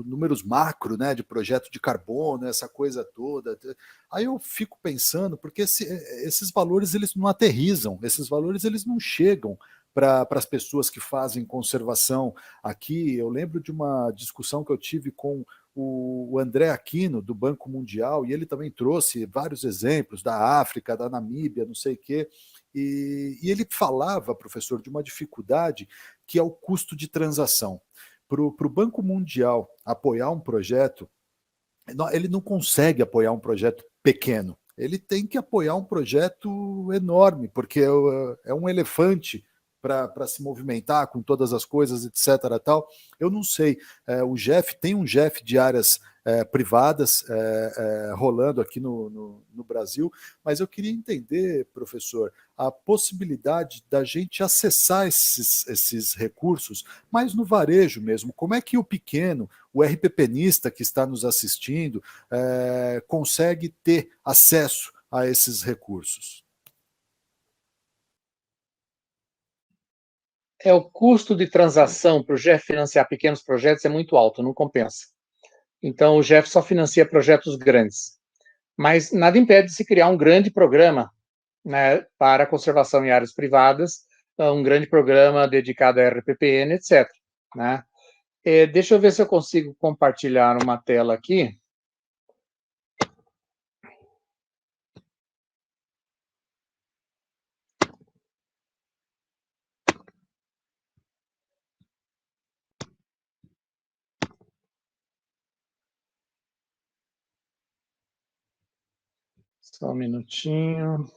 números macro, né, de projeto de carbono, essa coisa toda. Aí eu fico pensando, porque esses valores eles não aterrizam, esses valores eles não chegam para as pessoas que fazem conservação. Aqui eu lembro de uma discussão que eu tive com o André Aquino, do Banco Mundial, e ele também trouxe vários exemplos da África, da Namíbia, não sei o quê. E ele falava, professor, de uma dificuldade que é o custo de transação. Para o Banco Mundial apoiar um projeto, ele não consegue apoiar um projeto pequeno. Ele tem que apoiar um projeto enorme, porque é um elefante para se movimentar com todas as coisas, etc. Tal. Eu não sei. O Jeff tem um Jeff de áreas privadas rolando aqui no Brasil, mas eu queria entender, professor, a possibilidade da gente acessar esses recursos, mas no varejo mesmo. Como é que o pequeno, o RPPnista que está nos assistindo, consegue ter acesso a esses recursos? O custo de transação para o GEF financiar pequenos projetos é muito alto, não compensa. Então, o GEF só financia projetos grandes. Mas nada impede de se criar um grande programa, né, para conservação em áreas privadas, um grande programa dedicado a RPPN, etc. Né? Deixa eu ver se eu consigo compartilhar uma tela aqui. Só um minutinho.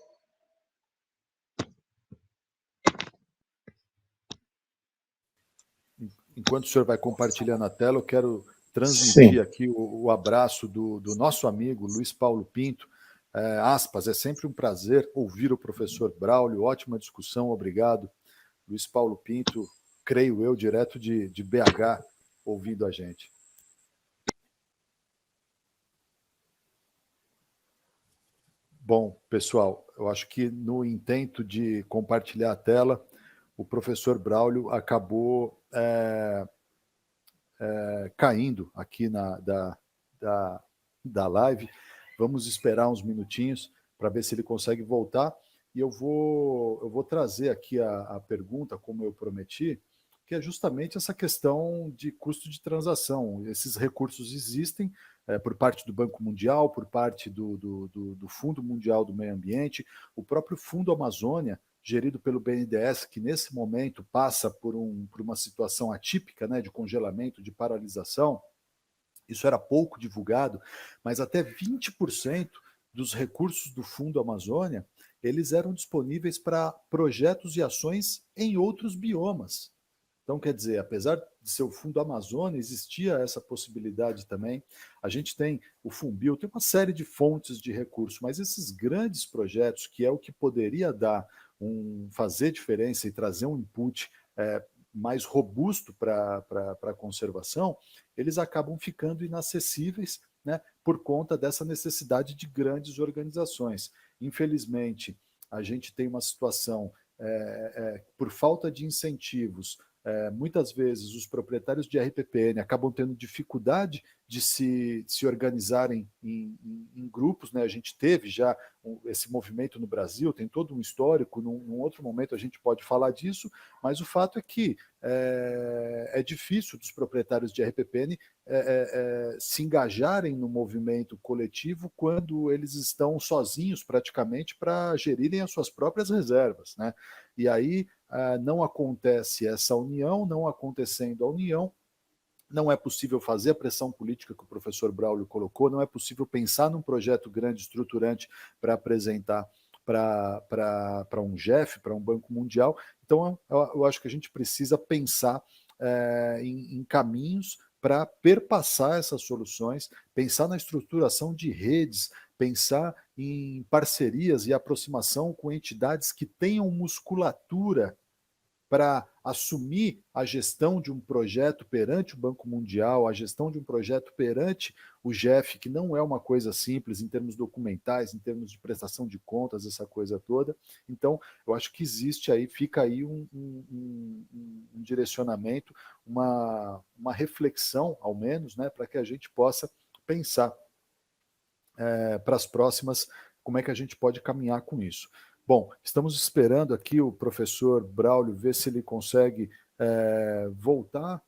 Enquanto o senhor vai compartilhando a tela, eu quero transmitir Sim. aqui o abraço do nosso amigo Luiz Paulo Pinto. Aspas, é sempre um prazer ouvir o professor Braulio, ótima discussão, obrigado. Luiz Paulo Pinto, creio eu, direto de BH, ouvindo a gente. Bom, pessoal, eu acho que no intento de compartilhar a tela, o professor Braulio acabou caindo aqui da live. Vamos esperar uns minutinhos para ver se ele consegue voltar. E eu vou trazer aqui a pergunta, como eu prometi, que é justamente essa questão de custo de transação. Esses recursos existem por parte do Banco Mundial, por parte do Fundo Mundial do Meio Ambiente, o próprio Fundo Amazônia, gerido pelo BNDES, que nesse momento passa por uma situação atípica, né, de congelamento, de paralisação. Isso era pouco divulgado, mas até 20% dos recursos do Fundo Amazônia eles eram disponíveis para projetos e ações em outros biomas. Então, quer dizer, apesar de ser o Fundo Amazônia, existia essa possibilidade também. A gente tem o Funbil, tem uma série de fontes de recursos, mas esses grandes projetos, que é o que poderia fazer diferença e trazer um input mais robusto para a conservação, eles acabam ficando inacessíveis, né, por conta dessa necessidade de grandes organizações. Infelizmente, a gente tem uma situação, por falta de incentivos, muitas vezes os proprietários de RPPN acabam tendo dificuldade de se organizarem em grupos, né? A gente teve já esse movimento no Brasil, tem todo um histórico, num outro momento a gente pode falar disso, mas o fato é que é difícil dos proprietários de RPPN se engajarem no movimento coletivo quando eles estão sozinhos praticamente para gerirem as suas próprias reservas, né? E aí não acontece essa união, não acontecendo a união, não é possível fazer a pressão política que o professor Braulio colocou, não é possível pensar num projeto grande, estruturante, para apresentar para um GEF, para um Banco Mundial. Então, eu acho que a gente precisa pensar em caminhos para perpassar essas soluções, pensar na estruturação de redes, pensar em parcerias e aproximação com entidades que tenham musculatura para assumir a gestão de um projeto perante o Banco Mundial, a gestão de um projeto perante o GEF, que não é uma coisa simples em termos documentais, em termos de prestação de contas, essa coisa toda. Então, eu acho que existe aí, fica aí um direcionamento, uma reflexão, ao menos, né, para que a gente possa pensar para as próximas, como é que a gente pode caminhar com isso. Bom, estamos esperando aqui o professor Braulio ver se ele consegue voltar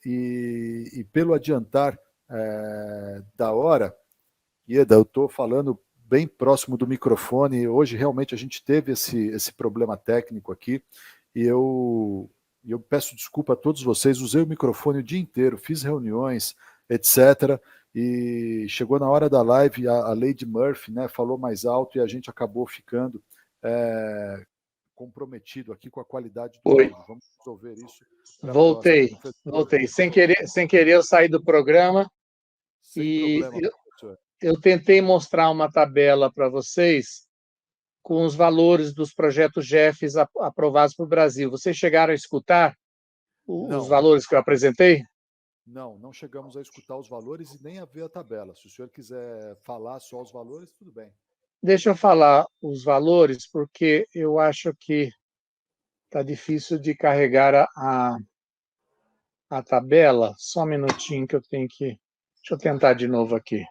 e pelo adiantar da hora, Ieda, eu estou falando bem próximo do microfone. Hoje realmente a gente teve esse problema técnico aqui e eu peço desculpa a todos vocês. Usei o microfone o dia inteiro, fiz reuniões, etc. E chegou na hora da live, a Lady Murphy, né, falou mais alto e a gente acabou ficando comprometido aqui com a qualidade do Oi. áudio. Vamos resolver isso. Voltei. Sem querer eu saí do programa. Sem problema, professor. Eu tentei mostrar uma tabela para vocês com os valores dos projetos GEFs aprovados para o Brasil. Vocês chegaram a escutar os valores que eu apresentei? Não chegamos a escutar os valores e nem a ver a tabela. Se o senhor quiser falar só os valores, tudo bem. Deixa eu falar os valores, porque eu acho que está difícil de carregar a tabela. Só um minutinho que eu tenho que... Deixa eu tentar de novo aqui.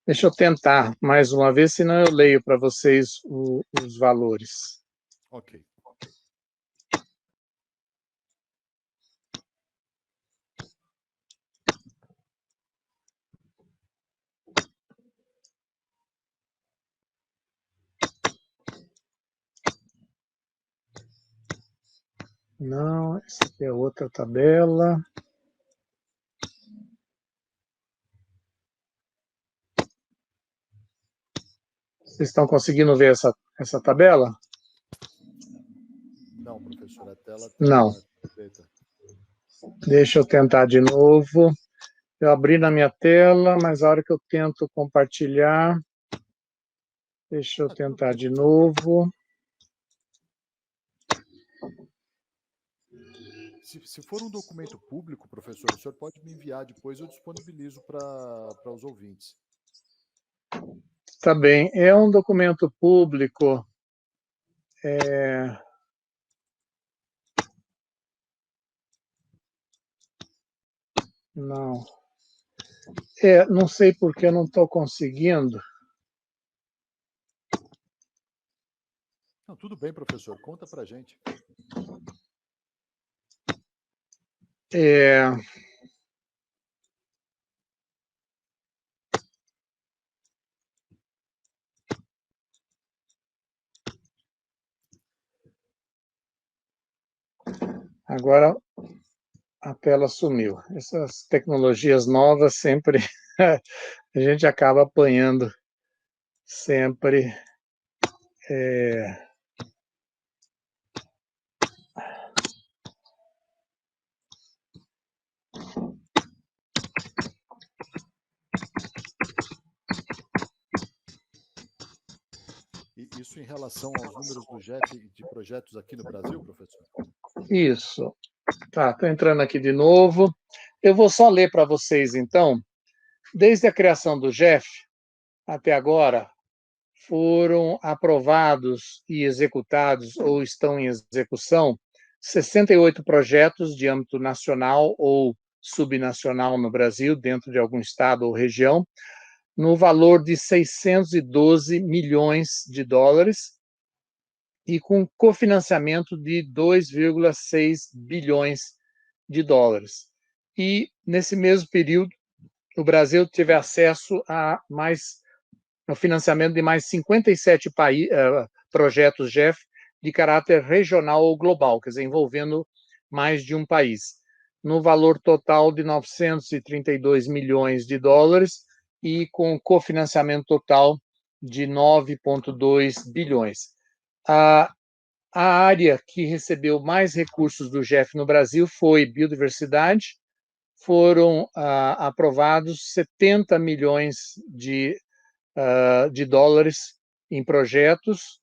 Deixa eu tentar mais uma vez, senão eu leio para vocês os valores. Ok. Não, essa aqui é outra tabela. Vocês estão conseguindo ver essa tabela? Não, professor, a tela está Não. preta. Deixa eu tentar de novo. Eu abri na minha tela, mas a hora que eu tento compartilhar... Deixa eu tentar de novo. Se for um documento público, professor, o senhor pode me enviar depois, eu disponibilizo para os ouvintes. Tá bem. É um documento público. Não. Não sei por que eu não estou conseguindo. Não, tudo bem, professor. Conta para a gente. Agora a tela sumiu. Essas tecnologias novas sempre a gente acaba apanhando sempre. Isso em relação aos números do GEF de projetos aqui no Brasil, professor? Isso. Tá, estou entrando aqui de novo. Eu vou só ler para vocês, então. Desde a criação do GEF até agora, foram aprovados e executados ou estão em execução 68 projetos de âmbito nacional ou subnacional no Brasil, dentro de algum estado ou região, no valor de 612 milhões de dólares e com cofinanciamento de 2,6 bilhões de dólares. E, nesse mesmo período, o Brasil teve acesso a o financiamento de mais 57 projetos GEF de caráter regional ou global, quer dizer, envolvendo mais de um país, no valor total de 932 milhões de dólares e com cofinanciamento total de 9,2 bilhões. A área que recebeu mais recursos do GEF no Brasil foi biodiversidade. Foram aprovados 70 milhões de dólares em projetos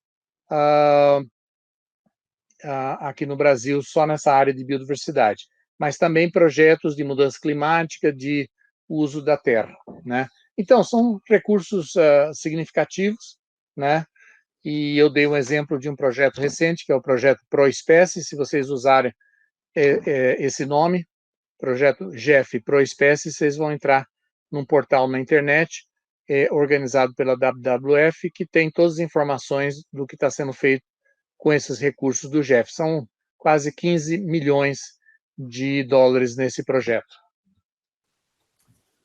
aqui no Brasil, só nessa área de biodiversidade, mas também projetos de mudança climática, de uso da terra, né? Então, são recursos significativos, né? E eu dei um exemplo de um projeto recente, que é o projeto ProEspécie. Se vocês usarem esse nome, projeto GEF ProEspécie, vocês vão entrar num portal na internet, organizado pela WWF, que tem todas as informações do que está sendo feito com esses recursos do GEF. São quase 15 milhões de dólares nesse projeto.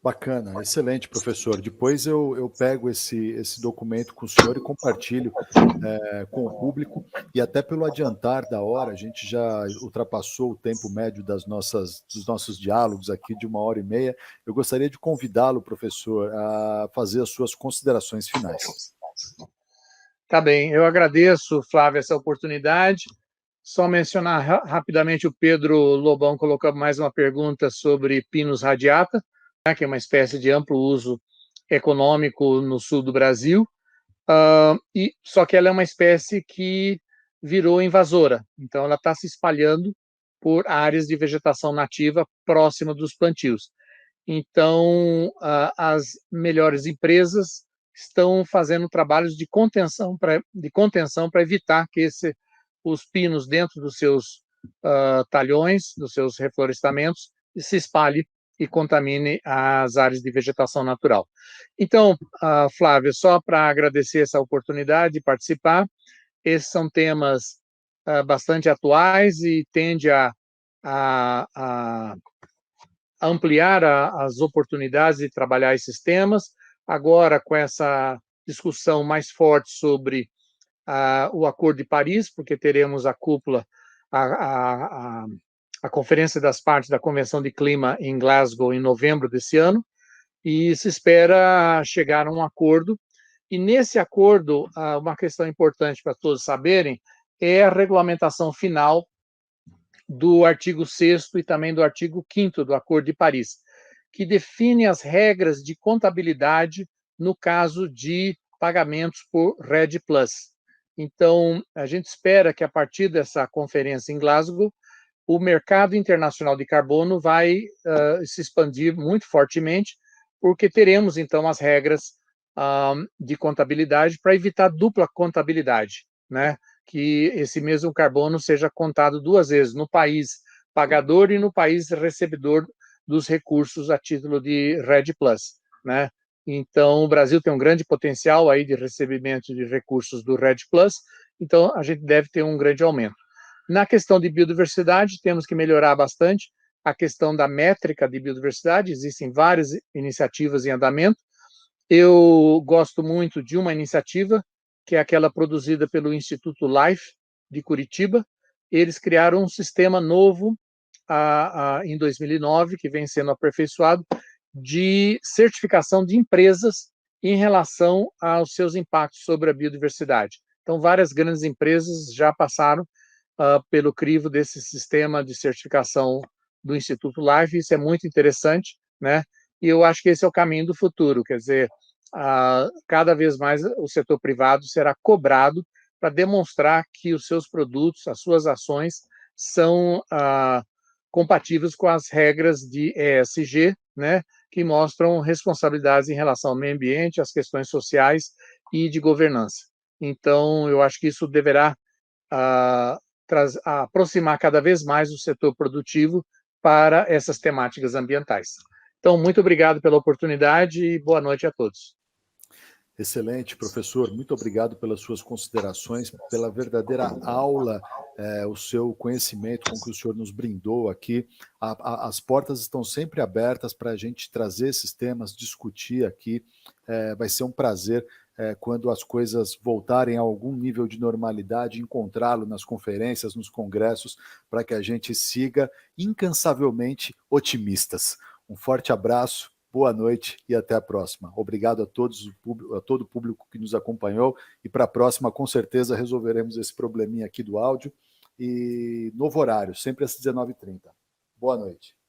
Bacana, excelente, professor. Depois eu pego esse documento com o senhor e compartilho com o público. E até pelo adiantar da hora, a gente já ultrapassou o tempo médio dos nossos diálogos aqui de 1h30. Eu gostaria de convidá-lo, professor, a fazer as suas considerações finais. Tá bem, eu agradeço, Flávio, essa oportunidade. Só mencionar rapidamente, o Pedro Lobão colocou mais uma pergunta sobre Pinus radiata, né, que é uma espécie de amplo uso econômico no sul do Brasil, só que ela é uma espécie que virou invasora, então ela está se espalhando por áreas de vegetação nativa próxima dos plantios. Então, as melhores empresas estão fazendo trabalhos de contenção para evitar que os pinos dentro dos seus talhões, dos seus reflorestamentos, se espalhe e contamine as áreas de vegetação natural. Então, Flávio, só para agradecer essa oportunidade de participar, esses são temas bastante atuais e tende a ampliar as oportunidades de trabalhar esses temas. Agora, com essa discussão mais forte sobre o Acordo de Paris, porque teremos a cúpula, a Conferência das Partes da Convenção de Clima em Glasgow em novembro desse ano, e se espera chegar a um acordo. E nesse acordo, uma questão importante para todos saberem é a regulamentação final do artigo 6º e também do artigo 5º do Acordo de Paris, que define as regras de contabilidade no caso de pagamentos por REDD+. Então, a gente espera que, a partir dessa conferência em Glasgow, o mercado internacional de carbono vai se expandir muito fortemente, porque teremos, então, as regras de contabilidade para evitar dupla contabilidade, né? Que esse mesmo carbono seja contado duas vezes, no país pagador e no país recebedor dos recursos a título de REDD+, né? Então, o Brasil tem um grande potencial aí de recebimento de recursos do REDD+, então a gente deve ter um grande aumento. Na questão de biodiversidade, temos que melhorar bastante a questão da métrica de biodiversidade. Existem várias iniciativas em andamento. Eu gosto muito de uma iniciativa, que é aquela produzida pelo Instituto Life de Curitiba. Eles criaram um sistema novo em 2009, que vem sendo aperfeiçoado, de certificação de empresas em relação aos seus impactos sobre a biodiversidade. Então, várias grandes empresas já passaram pelo crivo desse sistema de certificação do Instituto Life. Isso é muito interessante, né? E eu acho que esse é o caminho do futuro, quer dizer, cada vez mais o setor privado será cobrado para demonstrar que os seus produtos, as suas ações, são compatíveis com as regras de ESG, né, que mostram responsabilidades em relação ao meio ambiente, às questões sociais e de governança. Então, eu acho que isso deverá aproximar cada vez mais o setor produtivo para essas temáticas ambientais. Então, muito obrigado pela oportunidade e boa noite a todos. Excelente, professor. Muito obrigado pelas suas considerações, pela verdadeira aula, o seu conhecimento com que o senhor nos brindou aqui. As portas estão sempre abertas para a gente trazer esses temas, discutir aqui. Vai ser um prazer, quando as coisas voltarem a algum nível de normalidade, encontrá-lo nas conferências, nos congressos, para que a gente siga incansavelmente otimistas. Um forte abraço boa noite e até a próxima. Obrigado a todos, a todo o público que nos acompanhou, e para a próxima, com certeza, resolveremos esse probleminha aqui do áudio, e novo horário, sempre às 19h30. Boa noite.